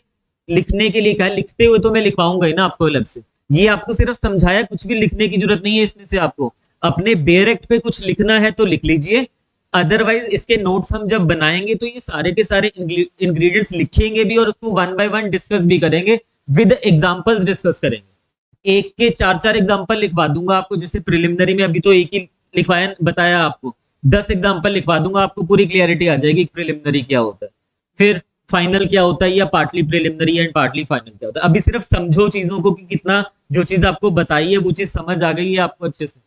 लिखने के लिए कहा, लिखते हुए तो मैं लिखवाऊंगा ही ना आपको अलग से, ये आपको सिर्फ समझाया, कुछ भी लिखने की जरूरत नहीं है इसमें से। आपको अपने बेयर एक्ट पे कुछ लिखना है तो लिख लीजिए, अदरवाइज इसके नोट्स हम जब बनाएंगे तो ये सारे के सारे इंग्रेडिएंट्स लिखेंगे भी और उसको 1 बाय 1 डिस्कस भी करेंगे, विद एग्जांपल्स डिस्कस करेंगे। एक के 4-4 एग्जांपल लिखवा दूंगा आपको, जैसे प्रिलिमिनरी में अभी तो एक ही लिखवाया बताया आपको, 10 एग्जांपल लिखवा दूंगा, आपको पूरी क्लियरिटी आ जाएगी प्रिलिमिनरी क्या होता है, फिर फाइनल क्या होता है, या partly preliminary and partly final क्या होता है। अभी सिर्फ समझो चीजों को कि कितना जो चीज आपको बताई है वो चीज समझ आ गई है आपको अच्छे से।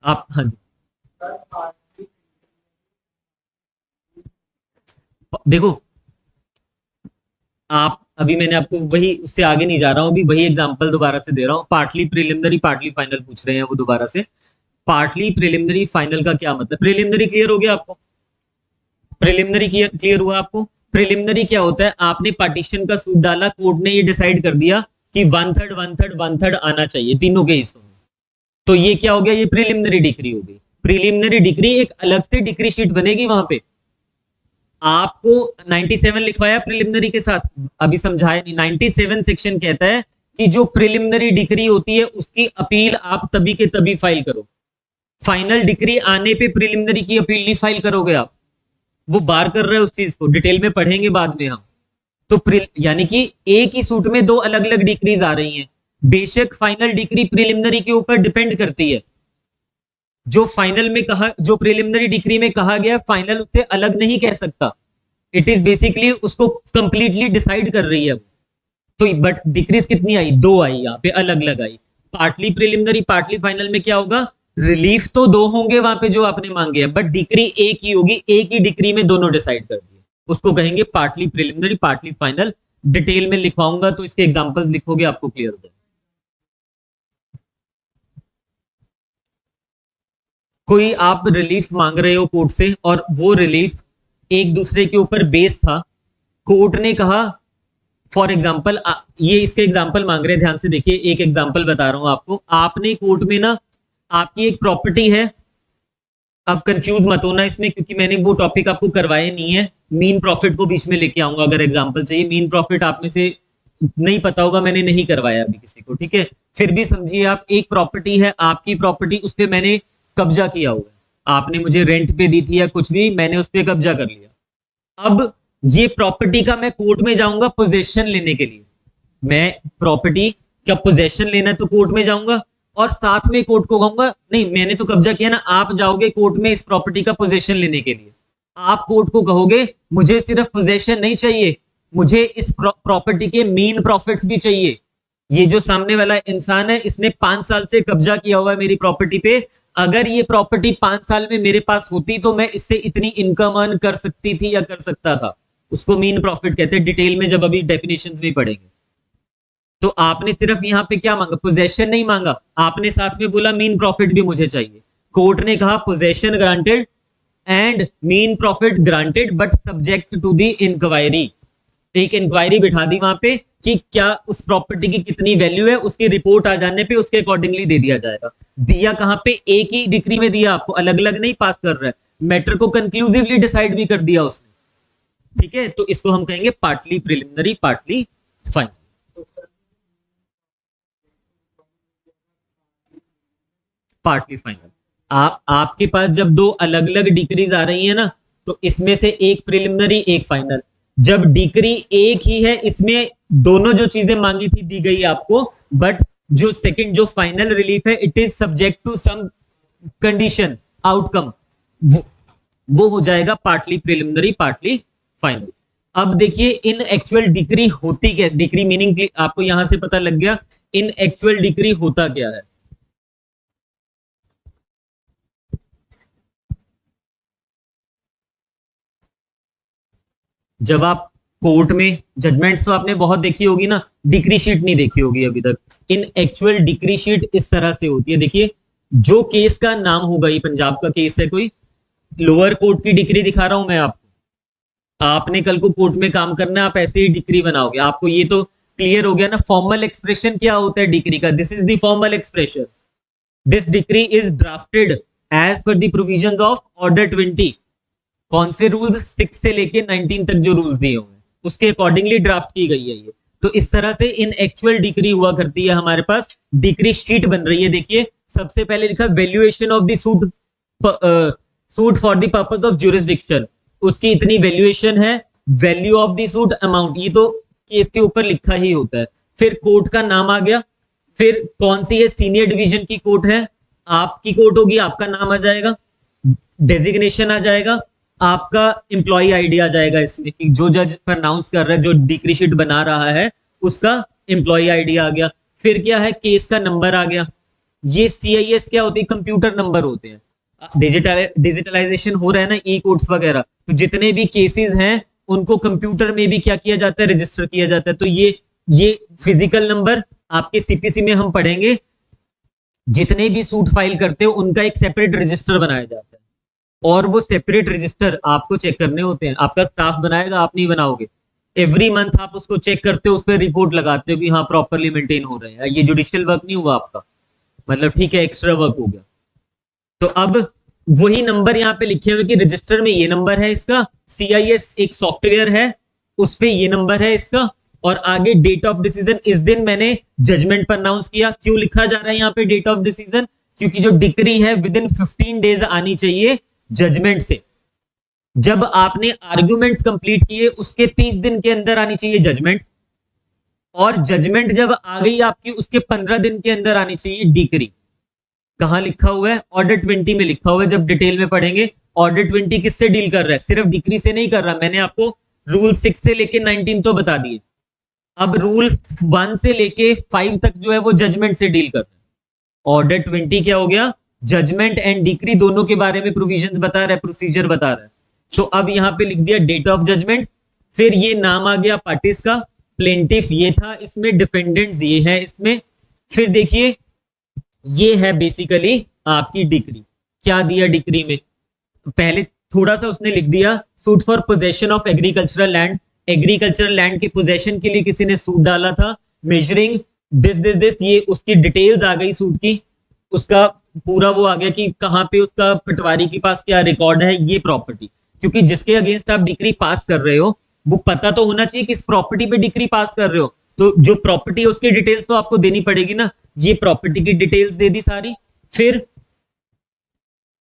आप, हाँ जी देखो, आप अभी मैंने आपको वही, उससे आगे नहीं जा रहा हूं, अभी वही एग्जांपल दोबारा से दे रहा हूं। पार्टली प्रिलिमिनरी पार्टली फाइनल पूछ रहे हैं वो दोबारा से। पार्टली प्रिलिमिनरी फाइनल का क्या मतलब? प्रिलिमिनरी क्लियर हो गया आपको? प्रिलिमिनरी क्लियर हुआ आपको? प्रिलिमिनरी क्या होता है? आपने पार्टीशन का सूट डाला, कोर्ट ने ये डिसाइड कर दिया कि 1/3 1/3 1/3 आना चाहिए तीनों के हिस्सों में, तो ये क्या हो गया? ये प्रिलिमिनरी डिक्री हो गई। प्रिलिमिनरी डिक्री एक अलग से डिक्री शीट बनेगी वहां पे। आपको 97 लिखवाया प्रिलिमिनरी के साथ, अभी समझाया नहीं। 97 सेक्शन कहता है कि जो प्रिलिमिनरी डिक्री होती है उसकी अपील आप तभी के तभी फाइल करो। फाइनल डिक्री आने पे प्रिलिमिनरी की अपील नहीं फाइल करोगे आप। वो बार कर रहे हैं उस चीज को, डिटेल में पढ़ेंगे बाद में हम। तो यानी कि एक ही सूट में दो अलग अलग डिक्रीज आ रही हैं। बेशक फाइनल डिक्री प्रिलिमिनरी के ऊपर डिपेंड करती है। जो फाइनल में कहा, जो प्रिलिमिनरी डिक्री में कहा गया, फाइनल उससे अलग नहीं कह सकता। इट इज बेसिकली उसको कंप्लीटली डिसाइड कर रही है। तो बट डिक्रीज कितनी आई? दो आई, यहाँ पे अलग अलग आई। पार्टली प्रिलिमिनरी पार्टली फाइनल में क्या होगा? रिलीफ तो दो होंगे वहां पे जो आपने मांगे हैं, बट डिक्री एक ही होगी। एक ही डिक्री में दोनों डिसाइड कर दिए, उसको कहेंगे partly preliminary partly final. Detail में लिखवाऊंगा तो इसके एग्जांपल्स लिखोगे, आपको क्लियर हो जाएगा। कोई आप रिलीफ मांग रहे हो कोर्ट से, और वो रिलीफ एक दूसरे के ऊपर बेस था। कोर्ट ने कहा, फॉर एग्जाम्पल, ये इसके एग्जाम्पल मांग रहे हैं, ध्यान से देखिए। एक एग्जाम्पल बता रहा हूं आपको। आपने कोर्ट में ना, आपकी एक प्रॉपर्टी है, अब कंफ्यूज मत होना इसमें, क्योंकि मैंने वो टॉपिक आपको करवाए नहीं है। मीन प्रॉफिट को बीच में लेके आऊंगा अगर एग्जांपल चाहिए। मीन प्रॉफिट आप में से नहीं पता होगा, मैंने नहीं करवाया अभी किसी को, ठीक है। फिर भी समझिए, आप एक प्रॉपर्टी है, आपकी प्रॉपर्टी, उस पर मैंने कब्जा किया हुआ है। आपने मुझे रेंट पे दी थी या कुछ भी, मैंने उस पर कब्जा कर लिया। अब ये प्रॉपर्टी का मैं कोर्ट में जाऊंगा पोजेशन लेने के लिए। मैं प्रॉपर्टी का पोजेशन लेना तो कोर्ट में जाऊंगा, और साथ में कोर्ट को कहूंगा नहीं, मैंने तो कब्जा किया ना, आप जाओगे कोर्ट में इस प्रॉपर्टी का पोजेशन लेने के लिए। आप कोर्ट को कहोगे मुझे सिर्फ पोजेशन नहीं चाहिए, मुझे इस प्रॉपर्टी के मीन प्रॉफिट्स भी चाहिए। ये जो सामने वाला इंसान है, इसने 5 साल से कब्जा किया हुआ है मेरी प्रॉपर्टी पे। अगर ये प्रॉपर्टी 5 साल में मेरे पास होती तो मैं इससे इतनी इनकम अर्न कर सकती थी या कर सकता था। उसको मीन प्रॉफिट कहते हैं, डिटेल में जब अभी डेफिनेशंस में पढ़ेंगे। तो आपने सिर्फ यहाँ पे क्या मांगा? पोजेशन नहीं मांगा, आपने साथ में बोला मीन प्रॉफिट भी मुझे चाहिए। कोर्ट ने कहा possession granted and mean profit granted, but subject to the inquiry. एक इंक्वायरी बिठा दी वहां पे कि क्या उस प्रॉपर्टी की कितनी वैल्यू है, उसकी रिपोर्ट आ जाने पे उसके अकॉर्डिंगली दे दिया जाएगा। दिया कहां पे? एक ही डिक्री में दिया आपको, अलग अलग नहीं पास कर रहा है। मैटर को कंक्लूसिवली डिसाइड भी कर दिया उसने, ठीक है। तो इसको हम कहेंगे partly preliminary partly final. Partly final. आपके पास जब दो अलग अलग डिक्रीज आ रही है ना, तो इसमें से एक प्रिलिमिनरी एक फाइनल। जब डिक्री एक ही है, इसमें दोनों जो चीजें मांगी थी दी गई आपको, बट जो सेकंड जो फाइनल रिलीफ है, it is subject to some condition outcome, वो हो जाएगा पार्टली प्रिलिमिनरी पार्टली फाइनल। अब देखिए इन एक्चुअल डिक्री होती क्या? डिक्री मीनिंग आपको यहां से पता लग गया। इन एक्चुअल डिक्री होता क्या है? जब आप कोर्ट में जजमेंट्स तो आपने बहुत देखी होगी ना, डिक्री शीट नहीं देखी होगी अभी तक। इन एक्चुअल डिक्री शीट इस तरह से होती है। देखिए, जो केस का नाम होगा, ये पंजाब का केस है, कोई लोअर कोर्ट की डिक्री दिखा रहा हूं मैं आपको। आपने कल को कोर्ट में काम करना है, आप ऐसे ही डिक्री बनाओगे। आपको ये तो क्लियर हो गया ना, फॉर्मल एक्सप्रेशन क्या होता है डिक्री का? This is the formal expression. This decree is drafted as per the provisions of order 20। कौन से रूल्स? 6 से लेके 19 तक जो रूल्स दिए हुए हैं उसके अकॉर्डिंगली ड्राफ्ट की गई है ये। तो इस तरह से इन एक्चुअल डिक्री हुआ करती है। हमारे पास डिक्री शीट बन रही है। देखिए, सबसे पहले लिखा valuation of the suit, suit for the purpose of jurisdiction, उसकी इतनी वैल्यूएशन है। Value of the suit amount, ये तो केस के ऊपर लिखा ही होता है। फिर कोर्ट का नाम आ गया, फिर कौन सी है सीनियर डिवीजन की कोर्ट है, आपकी कोर्ट होगी, आपका नाम आ जाएगा, डेजिग्नेशन आ जाएगा, आपका एम्प्लॉय आईडी आ जाएगा इसमें कि जो जज प्रनाउंस कर रहा है, जो डिक्री शीट बना रहा है, उसका एम्प्लॉय आईडी आ गया। फिर क्या है? केस का नंबर आ गया। ये CIS क्या होती है? कंप्यूटर नंबर होते हैं। डिजिटलाइजेशन हो रहा है ना, ई कोर्ट्स वगैरह, तो जितने भी केसेस हैं उनको कंप्यूटर में भी क्या किया जाता है? रजिस्टर किया जाता है। तो ये फिजिकल नंबर आपके CPC में हम पढ़ेंगे, जितने भी सूट फाइल करते हो उनका एक सेपरेट रजिस्टर बनाया जाता है, और वो सेपरेट रजिस्टर आपको चेक करने होते हैं। आपका स्टाफ बनाएगा, आप नहीं बनाओगे। एवरी मंथ आप उसको चेक करते हो, उस पर रिपोर्ट लगाते हो कि हाँ प्रॉपरली मेंटेन हो रहे हैं। ये जुडिशियल वर्क नहीं हुआ आपका, मतलब ठीक है एक्स्ट्रा वर्क हो गया। तो अब वही नंबर यहाँ पे लिखे हुए कि रजिस्टर में ये नंबर है इसका, CIS एक सॉफ्टवेयर है उस पे ये नंबर है इसका, और आगे डेट ऑफ डिसीजन, इस दिन मैंने जजमेंट प्रोनाउंस किया। क्यों लिखा जा रहा है यहाँ पे डेट ऑफ डिसीजन? क्योंकि जो डिक्री है विद इन 15 डेज आनी चाहिए जजमेंट से। जब आपने आर्ग्यूमेंट्स कंप्लीट किए उसके 30 दिन के अंदर आनी चाहिए जजमेंट, और जजमेंट जब आ गई आपकी उसके 15 दिन के अंदर आनी चाहिए डिक्री। कहां लिखा हुआ है? ऑर्डर 20 में लिखा हुआ है। जब डिटेल में पढ़ेंगे ऑर्डर 20 किससे डील कर रहा है? सिर्फ डिक्री से नहीं कर रहा। मैंने आपको रूल 6 से लेके 19 तो बता दिए। अब रूल 1 से लेके 5 तक जो है वो जजमेंट से डील कर रहा है। ऑर्डर 20 क्या हो गया? जजमेंट एंड डिक्री दोनों के बारे में प्रोविजंस बता रहा है, प्रोसीजर बता रहा है। तो अब यहां पे लिख दिया डेट ऑफ जजमेंट, फिर ये नाम आ गया पार्टीज का, प्लेंटिफ ये था इसमें, डिफेंडेंट्स ये है इसमें, फिर देखिए ये है बेसिकली आपकी डिक्री। क्या दिया डिक्री में? पहले थोड़ा सा उसने लिख दिया suit for possession of agricultural land. Agricultural land के पोजेशन के लिए किसी ने सूट डाला था, मेजरिंग दिस दिस दिस, ये उसकी डिटेल्स आ गई सूट की, उसका पूरा वो आ गया कि कहाँ पे उसका पटवारी के पास क्या रिकॉर्ड है, ये प्रॉपर्टी। क्योंकि जिसके अगेंस्ट आप डिक्री पास कर रहे हो वो पता तो होना चाहिए किस प्रॉपर्टी पे डिक्री पास कर रहे हो। तो जो प्रॉपर्टी है उसकी डिटेल्स तो आपको देनी पड़ेगी ना। ये प्रॉपर्टी की डिटेल्स दे दी सारी। फिर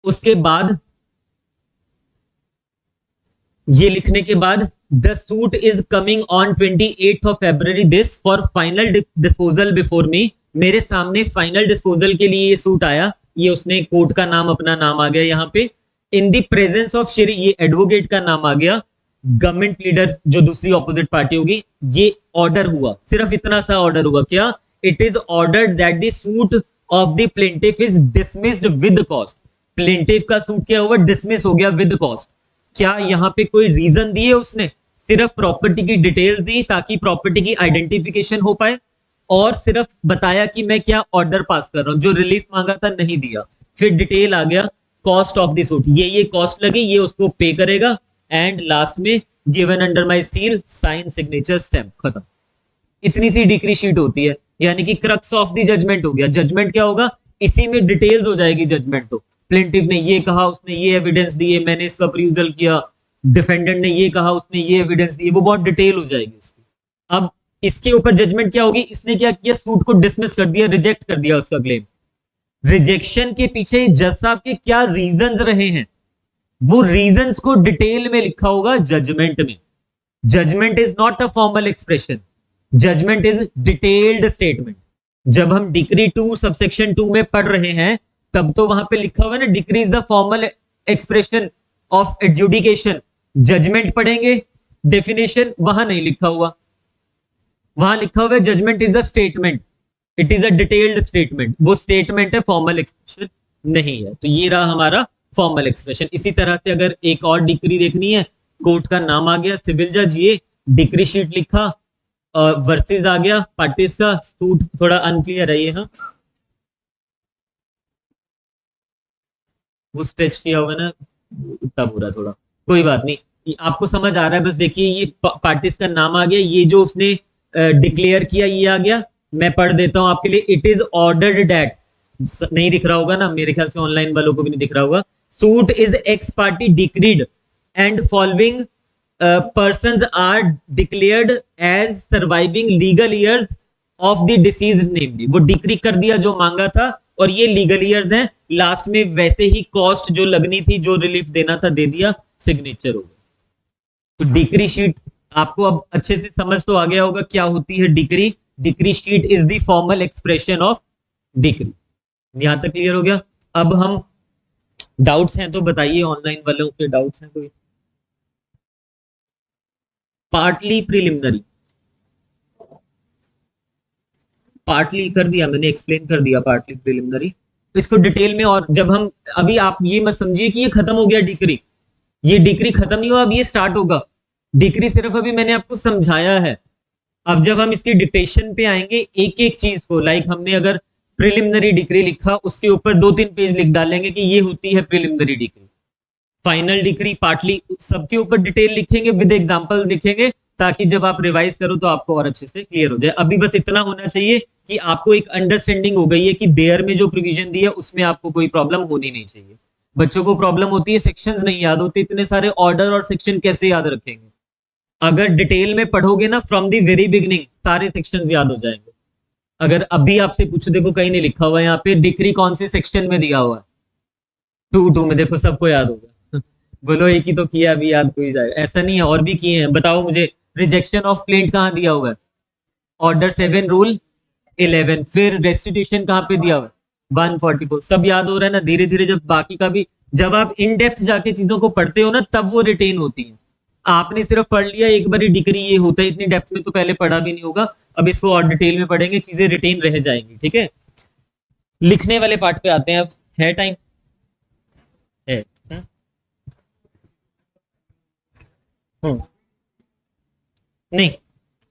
उसके बाद ये लिखने के बाद the suit is coming on 28th of February this for final disposal before me. मेरे सामने फाइनल डिस्पोजल के लिए ये सूट आया। ये उसने कोर्ट का नाम, अपना नाम आ गया यहाँ पे। In the presence of Shri, ये एडवोकेट का नाम आ गया। गवर्नमेंट लीडर जो दूसरी ऑपोजिट पार्टी होगी, ये ऑर्डर हुआ, सिर्फ इतना सा ऑर्डर हुआ। क्या? It is ordered that the suit of the plaintiff is dismissed with cost. Plaintiff का सूट क्या हुआ? डिसमिस हो गया विद कॉस्ट। क्या यहाँ पे कोई रीजन दिए उसने? सिर्फ प्रॉपर्टी की डिटेल्स दी ताकि प्रॉपर्टी की आइडेंटिफिकेशन हो पाए, और सिर्फ बताया कि मैं क्या ऑर्डर पास कर रहा हूं। जो रिलीफ मांगा था नहीं दिया। फिर डिटेल आ गया कॉस्ट ऑफ द सूट, ये कॉस्ट लगी, ये उसको पे करेगा, एंड लास्ट में given under my seal, sign, signature, stamp, खत्म। इतनी सी डिक्री शीट होती है, यानी कि क्रक्स ऑफ द जजमेंट हो गया। जजमेंट क्या होगा? इसी में डिटेल्स हो जाएगी जजमेंट। तो प्लेंटिफ ने ये कहा, उसने ये एविडेंस दिए, मैंने इसका अप्रूवल किया, डिफेंडेंट ने ये कहा, उसने ये एविडेंस दिए, वो बहुत डिटेल हो जाएगी उसकी। अब इसके ऊपर जजमेंट क्या होगी? इसने क्या किया? सूट को डिसमिस कर दिया, रिजेक्ट कर दिया उसका क्लेम। रिजेक्शन के पीछे जज साहब के क्या रीजंस रहे हैं, वो रीजंस को डिटेल में लिखा होगा जजमेंट में। Judgement is not a formal expression, judgment is detailed statement. जब हम डिक्री 2 सबसेक्शन 2 में पढ़ रहे हैं तब तो वहां पे लिखा हुआ है ना, decree is the formal expression of adjudication. Judgment पढ़ेंगे, डेफिनेशन वहां नहीं लिखा हुआ, वहां लिखा हुआ है judgment is a statement, it is a detailed statement. वो स्टेटमेंट है, फॉर्मल एक्सप्रेशन नहीं है। तो ये रहा हमारा फॉर्मल एक्सप्रेशन। इसी तरह से अगर एक और डिक्री देखनी है, कोर्ट का नाम आ गया, सिविल जज, ये डिक्री शीट लिखा, वर्सेस आ गया, पार्टीज का सूट थोड़ा अनक्लियर है ये, हाँ वो स्ट्रेच किया होगा ना, इतना बुरा थोड़ा, कोई बात नहीं, आपको समझ आ रहा है। बस देखिए ये पार्टीज का नाम आ गया, ये जो उसने डिक्लेयर किया ये आ गया। मैं पढ़ देता हूं आपके लिए। इट इज ऑर्डर्ड डैट, नहीं दिख रहा होगा ना, मेरे ख्याल से ऑनलाइन वालों को भी नहीं दिख रहा होगा। Suit is x party decreed and following persons are declared as surviving legal years of the deceased namely। वो डिक्री कर दिया जो मांगा था, और ये लीगल ईयर्स हैं। लास्ट में वैसे ही कॉस्ट जो लगनी थी, जो रिलीफ देना था, दे दिया, सिग्नेचर हो गया। तो डिक्री शीट आपको अब अच्छे से समझ तो आ गया होगा क्या होती है decree. Decree sheet is the formal expression of decree. यहां तक क्लियर हो गया? अब हम डाउट्स हैं तो बताइए, ऑनलाइन वालों के डाउट्स हैं कोई? पार्टली प्रिलिमिनरी, पार्टली कर दिया मैंने, एक्सप्लेन कर दिया पार्टली प्रिलिमिनरी। तो इसको डिटेल में, और जब हम अभी, आप ये मत समझिए कि ये खत्म हो गया डिक्री, ये डिक्री खत्म नहीं हुआ, अब ये स्टार्ट होगा। डिक्री सिर्फ अभी मैंने आपको समझाया है। अब जब हम इसकी डिटेशन पे आएंगे एक एक चीज को, लाइक हमने अगर प्रिलिमिनरी डिक्री लिखा, उसके ऊपर 2-3 पेज लिख डालेंगे कि ये होती है preliminary decree. Final decree partly, सबके ऊपर डिटेल लिखेंगे, विद एग्जांपल लिखेंगे, ताकि जब आप रिवाइज करो तो आपको और अच्छे से क्लियर हो जाए। अभी बस इतना होना चाहिए कि आपको एक अंडरस्टैंडिंग हो गई है कि बेयर में जो प्रोविजन दिया उसमें आपको कोई प्रॉब्लम होनी नहीं चाहिए। बच्चों को प्रॉब्लम होती है सेक्शंस नहीं याद होते, इतने सारे ऑर्डर और सेक्शन कैसे याद रखेंगे। अगर डिटेल में पढ़ोगे ना फ्रॉम द वेरी बिगिनिंग, सारे सेक्शंस याद हो जाएंगे। अगर अभी आपसे पूछो, देखो कहीं नहीं लिखा हुआ यहाँ पे डिक्री कौन से सेक्शन में दिया हुआ है, 2 में, देखो सबको याद होगा। बोलो एक ही तो किया, अभी याद कोई जाए, ऐसा नहीं है, और भी किए हैं। बताओ मुझे, रिजेक्शन ऑफ प्लेंट कहाँ दिया हुआ है, ऑर्डर 7 रूल 11। फिर रेस्टिट्यूशन कहाँ पे दिया हुआ है, 144। सब याद हो रहा है ना। धीरे धीरे जब बाकी का भी, जब आप इन डेप्थ जाके चीजों को पढ़ते हो ना, तब वो रिटेन होती है। आपने सिर्फ पढ़ लिया एक बार डिग्री ये होता है, इतनी डेप्थ में तो पहले पढ़ा भी नहीं होगा। अब इसको और डिटेल में पढ़ेंगे, चीजें रिटेन रह जाएंगी। ठीक है, लिखने वाले पार्ट पे आते हैं अब। है टाइम है? हम्म नहीं,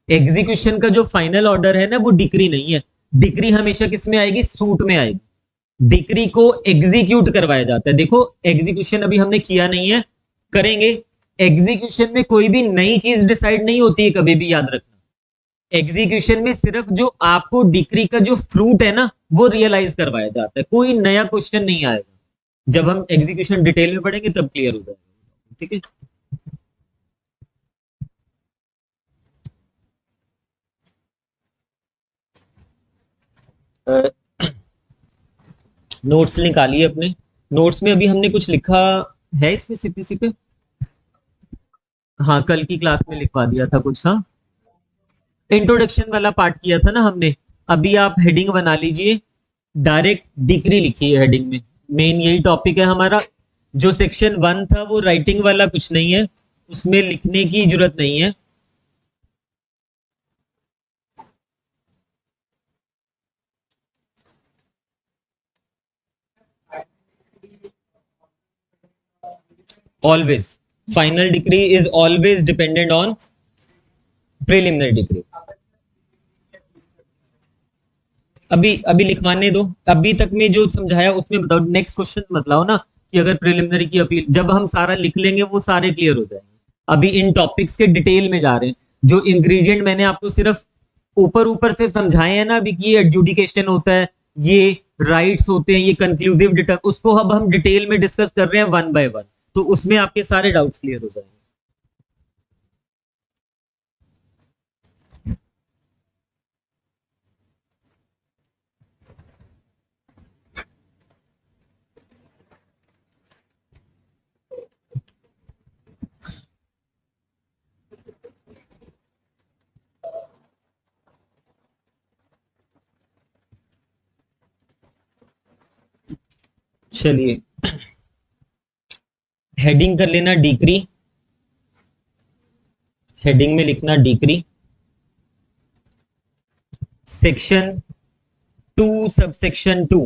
एग्जीक्यूशन का जो फाइनल ऑर्डर है ना, वो डिक्री नहीं है। डिक्री हमेशा किस में आएगी, सूट में आएगी। डिक्री को एग्जीक्यूट करवाया जाता है। देखो एग्जीक्यूशन अभी हमने किया नहीं है, करेंगे। एग्जीक्यूशन में कोई भी नई चीज डिसाइड नहीं होती है, कभी भी याद रखना। एग्जीक्यूशन में सिर्फ जो आपको डिक्री का जो फ्रूट है ना, वो रियलाइज करवाया जाता है। कोई नया क्वेश्चन नहीं आएगा। जब हम एग्जीक्यूशन डिटेल में पढ़ेंगे तब क्लियर हो जाएगा। ठीक है, नोट्स निकालिए अपने। नोट्स में अभी हमने कुछ लिखा है इसमें सीपीसी पे? हाँ, कल की क्लास में लिखवा दिया था कुछ। हाँ, इंट्रोडक्शन वाला पार्ट किया था ना हमने। अभी आप हेडिंग बना लीजिए, डायरेक्ट डिग्री लिखिए हेडिंग में। मेन यही टॉपिक है हमारा। जो सेक्शन 1 था वो राइटिंग वाला कुछ नहीं है, उसमें लिखने की जरूरत नहीं है। Always final decree is always dependent on preliminary degree. अभी अभी लिखवाने दो। अभी तक में जो समझाया उसमें बताओ, नेक्स्ट क्वेश्चन मत लाओ ना कि अगर प्रिलिमिनरी की अपील। जब हम सारा लिख लेंगे वो सारे क्लियर हो जाएंगे। अभी इन टॉपिक्स के डिटेल में जा रहे हैं। जो इंग्रेडिएंट मैंने आपको सिर्फ ऊपर ऊपर से समझाए हैं ना अभी, कि ये एडजुडिकेशन होता है, ये राइट्स होते हैं, ये कंक्लूसिव डिटर, उसको अब हम डिटेल में डिस्कस कर रहे हैं 1 बाय 1। तो उसमें आपके सारे डाउट्स क्लियर हो जाएंगे। चलिए, हेडिंग कर लेना डिग्री। हेडिंग में लिखना डिग्री, सेक्शन 2 सबसेक्शन 2,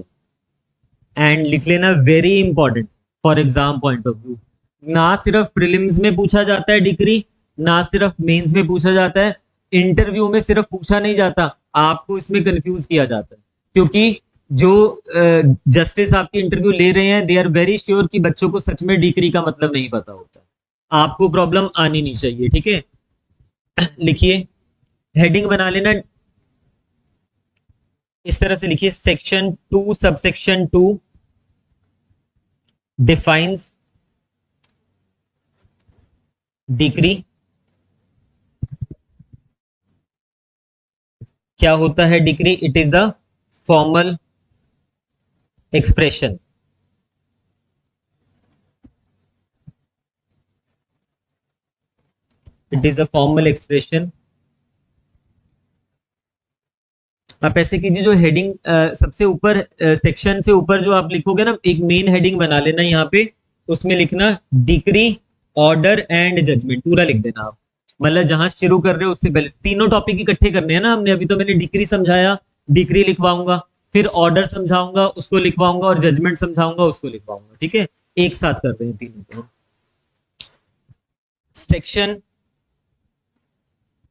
एंड लिख लेना very important for exam point of view. ना सिर्फ प्रीलिम्स में पूछा जाता है डिग्री, ना सिर्फ मेंस में पूछा जाता है, इंटरव्यू में सिर्फ पूछा नहीं जाता, आपको इसमें कंफ्यूज किया जाता है। क्योंकि जो जस्टिस आपकी इंटरव्यू ले रहे हैं, दे आर वेरी श्योर कि बच्चों को सच में डिग्री का मतलब नहीं पता होता। आपको प्रॉब्लम आनी नहीं चाहिए। ठीक है, लिखिए, हेडिंग बना लेना इस तरह से, लिखिए सेक्शन 2 सबसेक्शन 2 डिफाइंस डिग्री। क्या होता है degree? It is the formal expression. It is the formal expression. आप ऐसे कीजिए, जो हेडिंग सबसे ऊपर सेक्शन से ऊपर जो आप लिखोगे ना, एक मेन हेडिंग बना लेना यहाँ पे, उसमें लिखना डिग्री, ऑर्डर एंड जजमेंट, पूरा लिख देना आप। मतलब जहां शुरू कर रहे हो उससे पहले तीनों टॉपिक इकट्ठे करने हैं ना हमने। अभी तो मैंने डिग्री समझाया, डिग्री लिखवाऊंगा, फिर ऑर्डर समझाऊंगा उसको लिखवाऊंगा, और जजमेंट समझाऊंगा उसको लिखवाऊंगा। ठीक है, एक साथ कर रहे हैं तीनों को। Section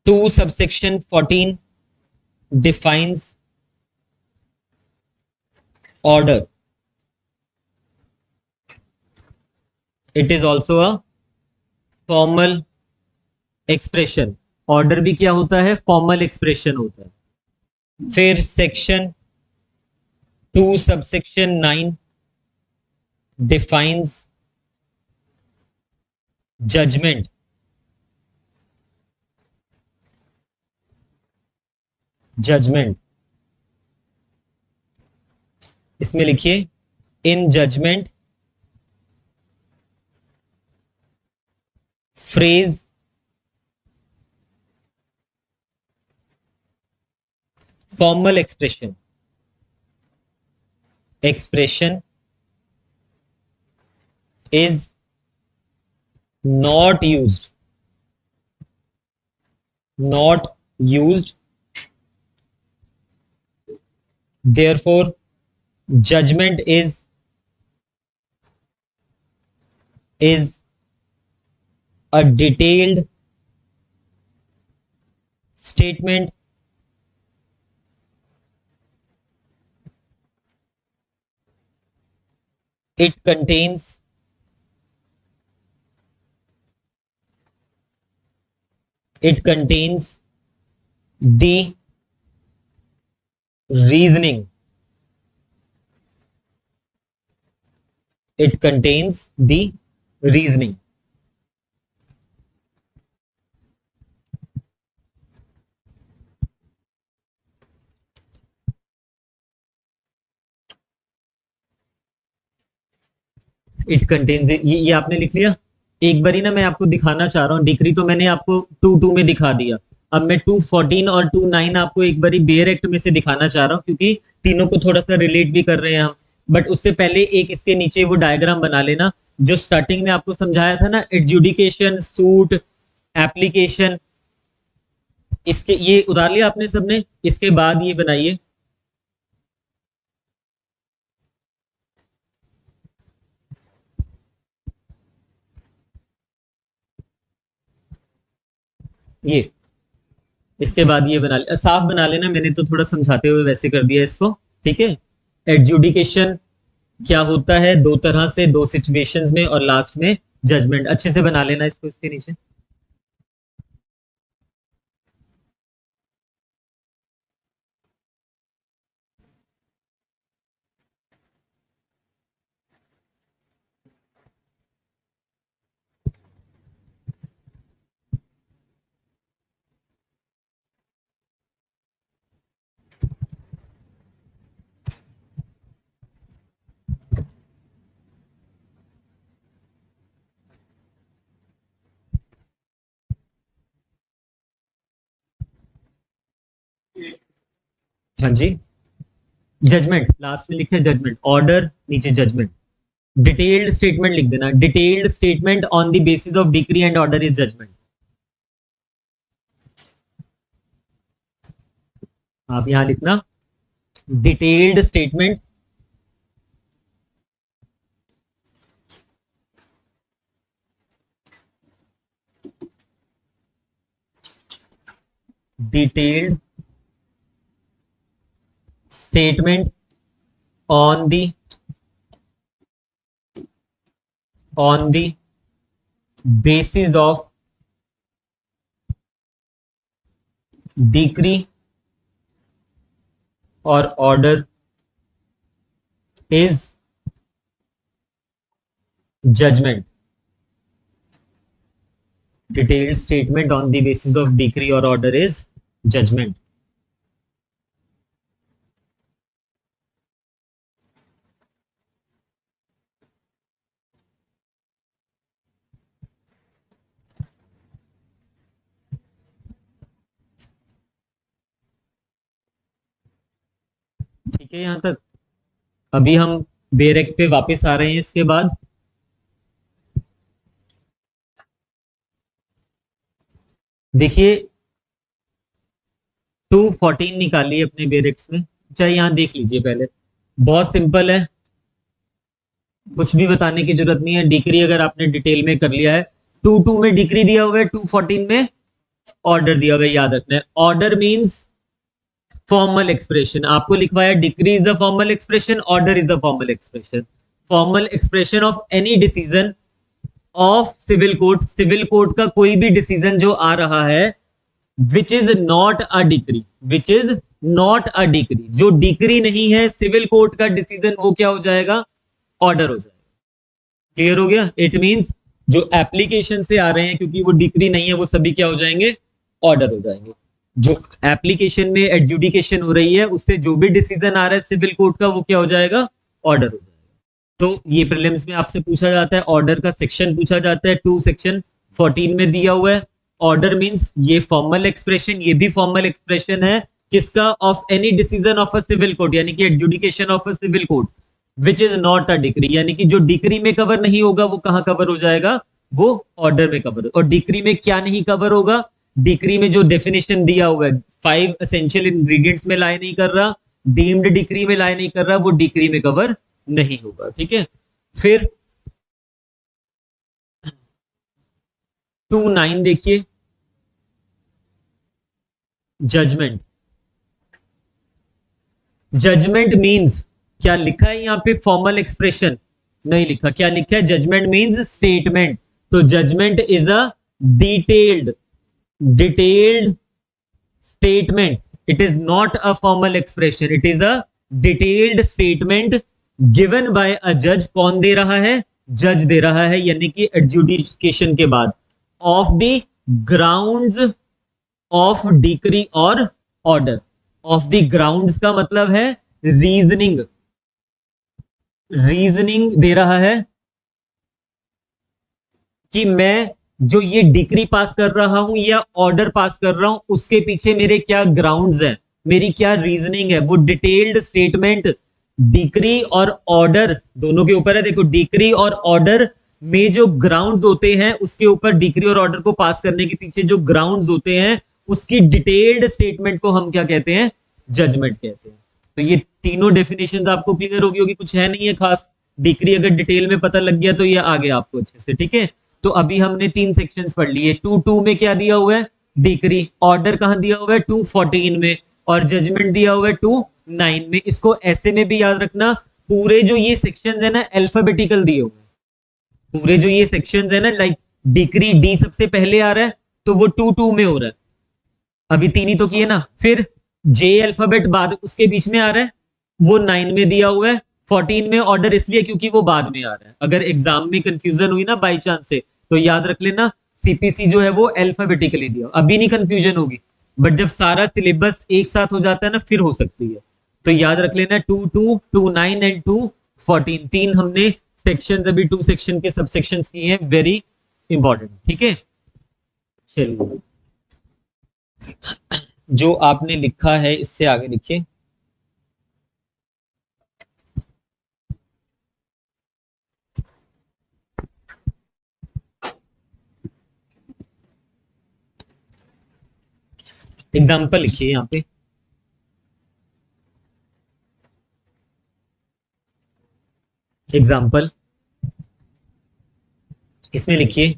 2 subsection 14 defines order. It is also a formal expression. Order भी क्या होता है? Formal expression होता है. फिर section 2 subsection 9 defines judgment. Judgment. इसमें लिखिए in judgment phrase formal expression is not used therefore judgment is a detailed statement it contains the reasoning. It contains the reasoning. It contains ये आपने लिख लिया. एक बारी ना मैं आपको दिखाना चाह रहा हूँ. डिक्री तो मैंने आपको 2.2 में दिखा दिया. अब मैं 2.14 और 2.9 आपको एक बारी बेयर एक्ट में से दिखाना चाह रहा हूँ क्योंकि तीनों को थोड़ा सा रिलेट भी कर रहे हैं हम. बट उससे पहले एक इसके नीचे वो डायग्राम बना लेना जो स्टार्टिंग में आपको समझाया था ना. एडजुडिकेशन, सूट, एप्लीकेशन, इसके ये उतार लिया आपने सबने. इसके बाद ये बनाइए ये. इसके बाद ये बना ले, साफ बना लेना. मैंने तो थोड़ा समझाते हुए वैसे कर दिया इसको. ठीक है. एडजुडिकेशन क्या होता है? दो तरह से, दो सिचुएशंस में, और लास्ट में जजमेंट. अच्छे से बना लेना इसको इसके नीचे. हाँ जी. जजमेंट लास्ट में लिखा है. जजमेंट, ऑर्डर, नीचे जजमेंट. डिटेल्ड स्टेटमेंट लिख देना. Detailed statement on the basis of decree and order is judgment. आप यहां लिखना detailed statement detailed statement on the basis of decree or order is judgment. Detailed statement on the basis of decree or order is judgment. ठीक है यहां तक. अभी हम Barack पे वापस आ रहे हैं. इसके बाद देखिए 2.14 निकालिए अपने बेरेक्स में. चाहे यहां देख लीजिए पहले. बहुत सिंपल है, कुछ भी बताने की जरूरत नहीं है. डिक्री अगर आपने डिटेल में कर लिया है. 2.2 में डिक्री दिया हुआ है, 2.14 में ऑर्डर दिया हुआ है. याद रखना है ऑर्डर मींस फॉर्मल एक्सप्रेशन आपको लिखवाया, decree is the formal expression, order is the formal expression. Formal expression of any decision of civil court, civil court का कोई भी डिसीजन जो आ रहा है, which is not a decree, which is not a decree, जो decree नहीं है सिविल कोर्ट का डिसीजन, वो क्या हो जाएगा, ऑर्डर हो जाएगा। क्लियर हो गया? इट मींस जो एप्लीकेशन से आ रहे हैं, क्योंकि वो डिक्री नहीं है, वो सभी क्या हो जाएंगे, ऑर्डर हो जाएंगे। जो एप्लीकेशन में एडजुडिकेशन हो रही है, उससे जो भी डिसीजन आ रहा है सिविल कोर्ट का, वो क्या हो जाएगा, ऑर्डर हो जाएगा। तो ये प्रीलिम्स में आपसे पूछा जाता है, ऑर्डर का सेक्शन पूछा जाता है, 2 सेक्शन 14 में दिया हुआ है। ऑर्डर मींस ये फॉर्मल एक्सप्रेशन, ये भी फॉर्मल एक्सप्रेशन है किसका, of any decision of a civil court, यानी कि adjudication of a civil court, which is not a decree, यानी कि जो डिक्री में कवर नहीं होगा वो कहां कवर हो जाएगा, वो ऑर्डर में कवर। और डिक्री में क्या नहीं कवर होगा, डिक्री में जो डेफिनेशन दिया हुआ है 5 एसेंशियल इंग्रेडिएंट्स में लाई नहीं कर रहा, डीम्ड डिक्री में लाई नहीं कर रहा, वो डिक्री में कवर नहीं होगा। ठीक है, फिर 2(9) देखिए, जजमेंट। जजमेंट मींस क्या लिखा है यहां पे, फॉर्मल एक्सप्रेशन नहीं लिखा, क्या लिखा है, जजमेंट मींस स्टेटमेंट। तो judgment is a detailed detailed statement, it is not a formal expression, it is a detailed statement given by a जज। कौन दे रहा है, जज दे रहा है, यानी कि एडजुडिकेशन के बाद, of the grounds of decree और ऑर्डर। ऑफ द ग्राउंड्स का मतलब है रीजनिंग, रीजनिंग दे रहा है कि मैं जो ये डिक्री पास कर रहा हूं या ऑर्डर पास कर रहा हूं, उसके पीछे मेरे क्या ग्राउंड्स हैं, मेरी क्या रीजनिंग है। वो डिटेल्ड स्टेटमेंट डिक्री और ऑर्डर दोनों के ऊपर है। देखो, डिक्री और ऑर्डर में जो ग्राउंड होते हैं, उसके ऊपर डिक्री और ऑर्डर को पास करने के पीछे जो ग्राउंड्स होते हैं, उसकी डिटेल्ड स्टेटमेंट को हम क्या कहते हैं, जजमेंट कहते हैं। तो ये तीनों डेफिनेशन आपको क्लियर होगी, कुछ है नहीं है खास। डिक्री अगर डिटेल में पता लग गया तो ये आ गया आपको अच्छे से। ठीक है, तो अभी हमने 3 सेक्शंस पढ़ लिए। 2(2) में क्या दिया हुआ है, डिक्री। ऑर्डर कहां दिया हुआ है, 2(14) में। और जजमेंट दिया हुआ है 2(9) में। इसको ऐसे में भी याद रखना, पूरे जो ये सेक्शंस है ना, अल्फाबेटिकल दिए हुए हैं। पूरे जो ये सेक्शंस है ना, लाइक डिक्री डी सबसे पहले आ रहा है, तो वो 2(2) में हो रहा है। अभी 3 ही तो किए ना। फिर जे अल्फाबेट बाद उसके बीच में आ रहा है, वो 9 में दिया हुआ है। 14 में ऑर्डर इसलिए क्योंकि वो बाद में आ रहा है। अगर एग्जाम में कंफ्यूजन हुई ना बाई चांस से, तो याद रख लेना, सीपीसी जो है वो अल्फाबेटिकली दिया, अभी नहीं कंफ्यूजन होगी, बट जब सारा सिलेबस एक साथ हो जाता है ना, फिर हो सकती है। तो याद रख लेना, 2(2), 2(9) एंड 2(14), 3 हमने सेक्शन, अभी 2 सेक्शन के सब सेक्शन किए हैं, वेरी इंपॉर्टेंट। ठीक है, चलिए जो आपने लिखा है इससे आगे लिखिए। एग्जाम्पल लिखिए यहां पे। एग्जाम्पल इसमें लिखिए,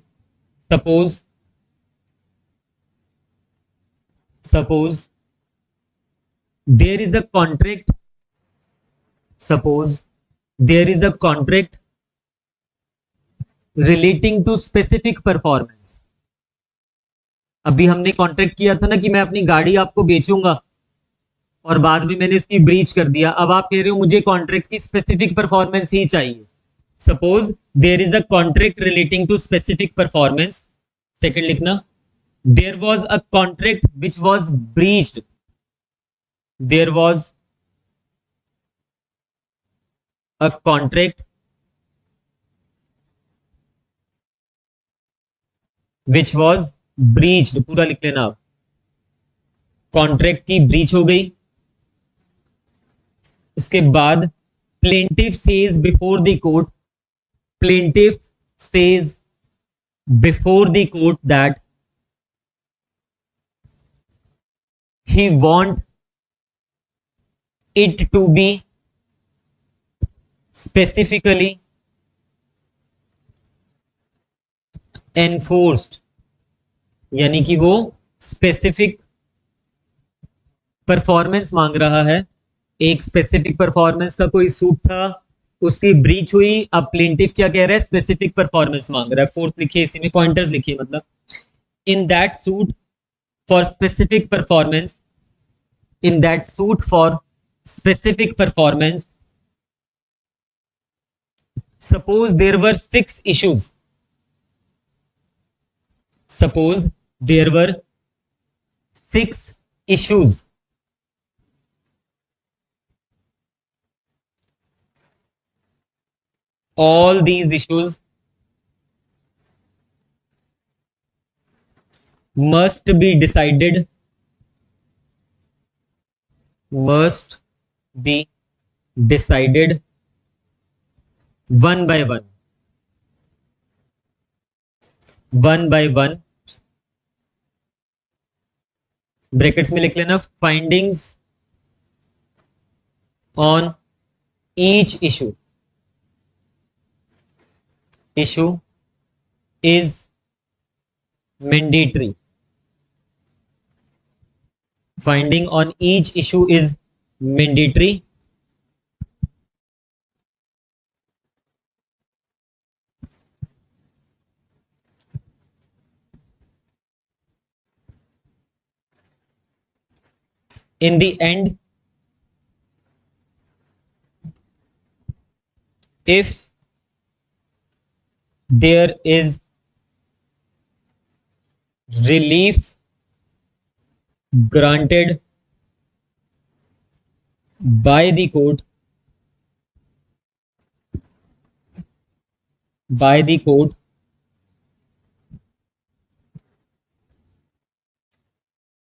suppose suppose there is a contract, suppose there is a contract relating to specific performance. अभी हमने कॉन्ट्रैक्ट किया था ना कि मैं अपनी गाड़ी आपको बेचूंगा, और बाद में मैंने उसकी ब्रीच कर दिया। अब आप कह रहे हो मुझे कॉन्ट्रैक्ट की स्पेसिफिक परफॉर्मेंस ही चाहिए। Suppose there is a contract relating to specific performance. Second लिखना, there was a contract which was breached, there was a contract which was breached. पूरा लिख लेना आप, कॉन्ट्रैक्ट की ब्रीच हो गई। उसके बाद plaintiff says before the court, plaintiff says before the court that he want it to be specifically enforced, यानी कि वो स्पेसिफिक परफॉर्मेंस मांग रहा है, एक स्पेसिफिक परफॉर्मेंस का कोई सूट था, उसकी ब्रीच हुई, अब प्लेंटिफ क्या कह रहा है, स्पेसिफिक परफॉर्मेंस मांग रहा है। फोर्थ लिखिए, इसी में पॉइंटर्स लिखिए, मतलब in that suit for specific performance, in that suit for specific performance, suppose there were 6 issues, suppose there were 6 issues, all these issues must be decided, must be decided one by one, one by one, brackets में लिख लेना, findings on each issue, issue is mandatory, finding on each issue is mandatory, in the end if there is relief granted by the court, by the court,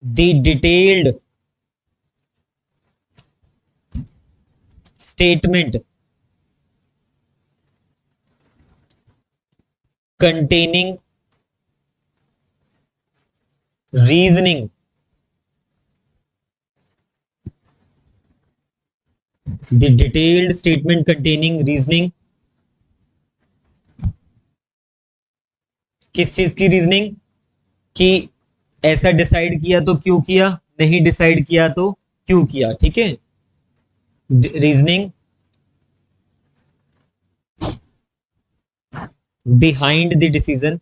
the detailed statement containing reasoning, the detailed statement containing reasoning, किस चीज की reasoning, कि ऐसा decide किया तो क्यों किया, नहीं डिसाइड किया तो क्यों किया, ठीक है, reasoning behind the decision,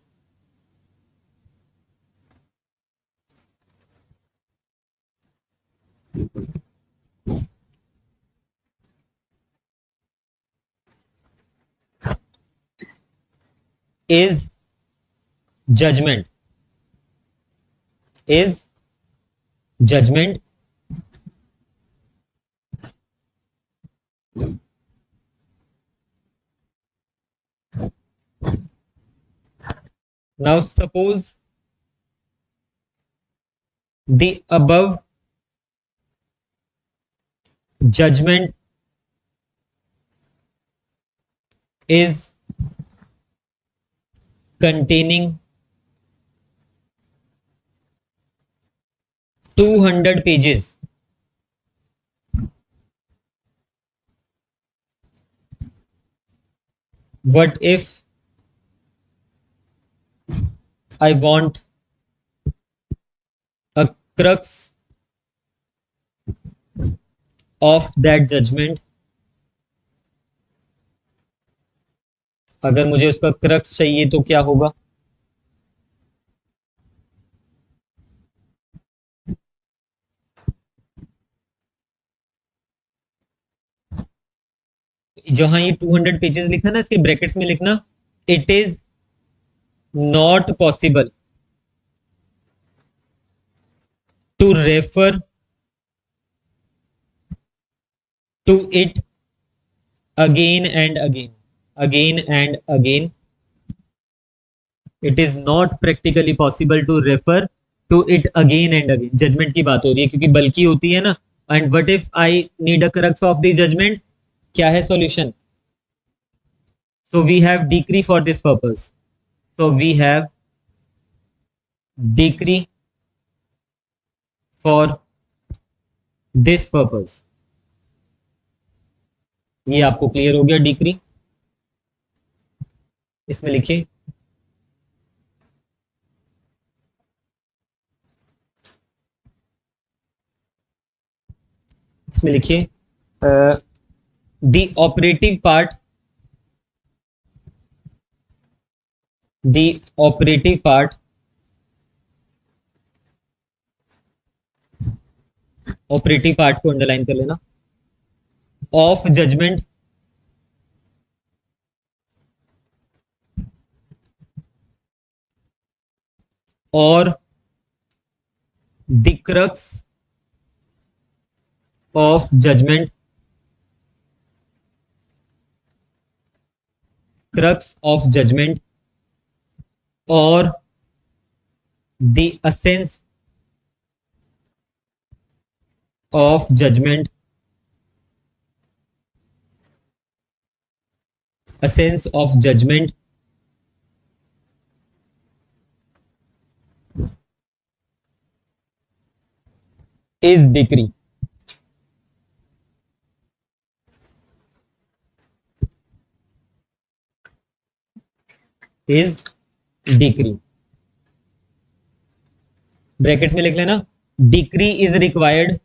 is judgment, is judgment, now suppose the above judgment is containing 200 pages, what if I want a crux of that judgment, अगर मुझे उसका क्रक्स चाहिए तो क्या होगा, जहां ये 200 पेजेस लिखा ना, इसके ब्रैकेट्स में लिखना, it is not possible to refer to it again and again, again and again, it is not practically possible to refer to it again and again, judgment की बात हो रही है क्योंकि बल्कि होती है ना, and what if I need a crux of the judgment, क्या है solution, so we have decree for this purpose, so we have decree for this purpose, ये आपको क्लियर हो गया डिक्री, इसमें लिखिए इसमें लिखिए the operative part, the operative part operative part को अंडरलाइन कर लेना, ऑफ जजमेंट और the crux of judgment, crux of judgment और the essence of judgment, essence of judgment is decree. Is decree, brackets में लिख लेना, decree is required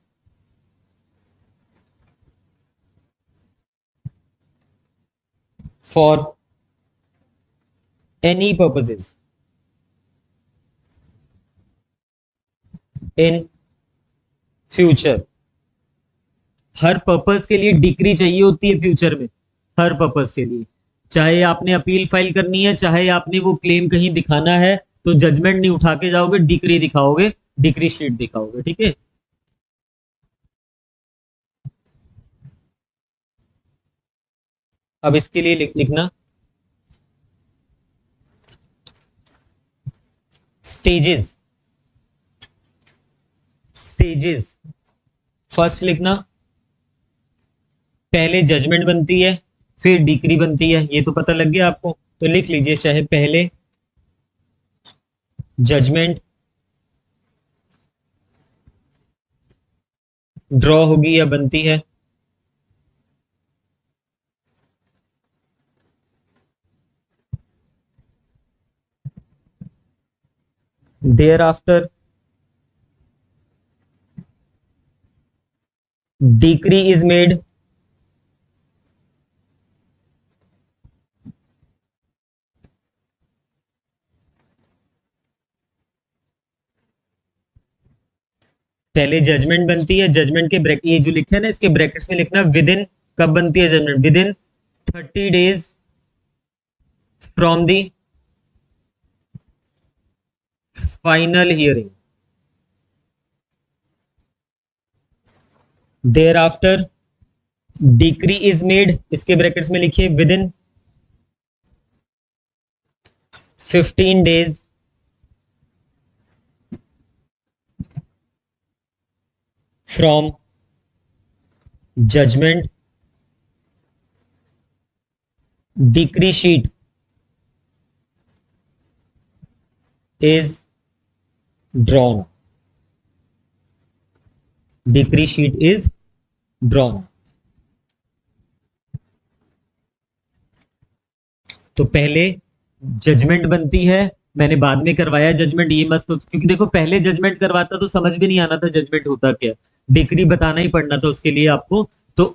for any purposes in future. हर purpose के लिए डिक्री चाहिए होती है फ्यूचर में, हर पर्पस के लिए, चाहे आपने अपील फाइल करनी है, चाहे आपने वो क्लेम कहीं दिखाना है, तो जजमेंट नहीं उठा के जाओगे, डिक्री दिखाओगे, डिक्री शीट दिखाओगे, ठीक है। अब इसके लिए लिखना स्टेजेस, स्टेजेस। फर्स्ट लिखना पहले जजमेंट बनती है फिर डिक्री बनती है, ये तो पता लग गया आपको, तो लिख लीजिए चाहे पहले जजमेंट ड्रॉ होगी या बनती है, thereafter decree is made, पहले जजमेंट बनती है, जजमेंट के ब्रैकेट, ये जो लिखा है ना इसके ब्रैकेट्स में लिखना विद इन, कब बनती है judgment, within 30 days from the final hearing. thereafter decree is made, इसके ब्रैकेट्स में लिखिए within 15 days from judgment, decree sheet is drawn, decree sheet is drawn. तो पहले जजमेंट बनती है, मैंने बाद में करवाया जजमेंट, ये मत सोच, क्योंकि देखो पहले जजमेंट करवाता तो समझ भी नहीं आना था जजमेंट होता क्या, डिक्री बताना ही पड़ना था उसके लिए आपको। तो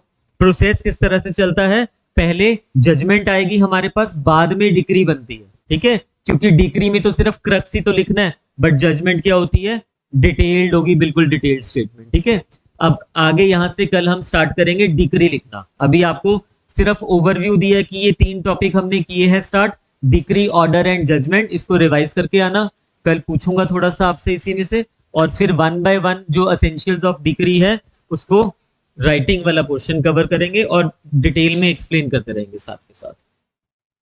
प्रोसेस किस तरह से चलता है, पहले जजमेंट आएगी हमारे पास, बाद में डिक्री बनती है, ठीक है, क्योंकि डिक्री में तो सिर्फ क्रक्स ही तो लिखना है, बट जजमेंट क्या होती है, डिटेल्ड होगी, बिल्कुल डिटेल्ड स्टेटमेंट, ठीक है। अब आगे यहां से कल हम स्टार्ट करेंगे डिक्री लिखना। अभी आपको सिर्फ ओवरव्यू दिया है कि ये 3 टॉपिक हमने किए हैं start, decree, order and judgment, इसको रिवाइज करके आना, कल पूछूंगा थोड़ा सा आपसे इसी में से, और फिर 1 by 1 जो एसेंशियल्स ऑफ डिक्री है उसको राइटिंग वाला पोर्शन कवर करेंगे और डिटेल में एक्सप्लेन करते रहेंगे साथ के साथ।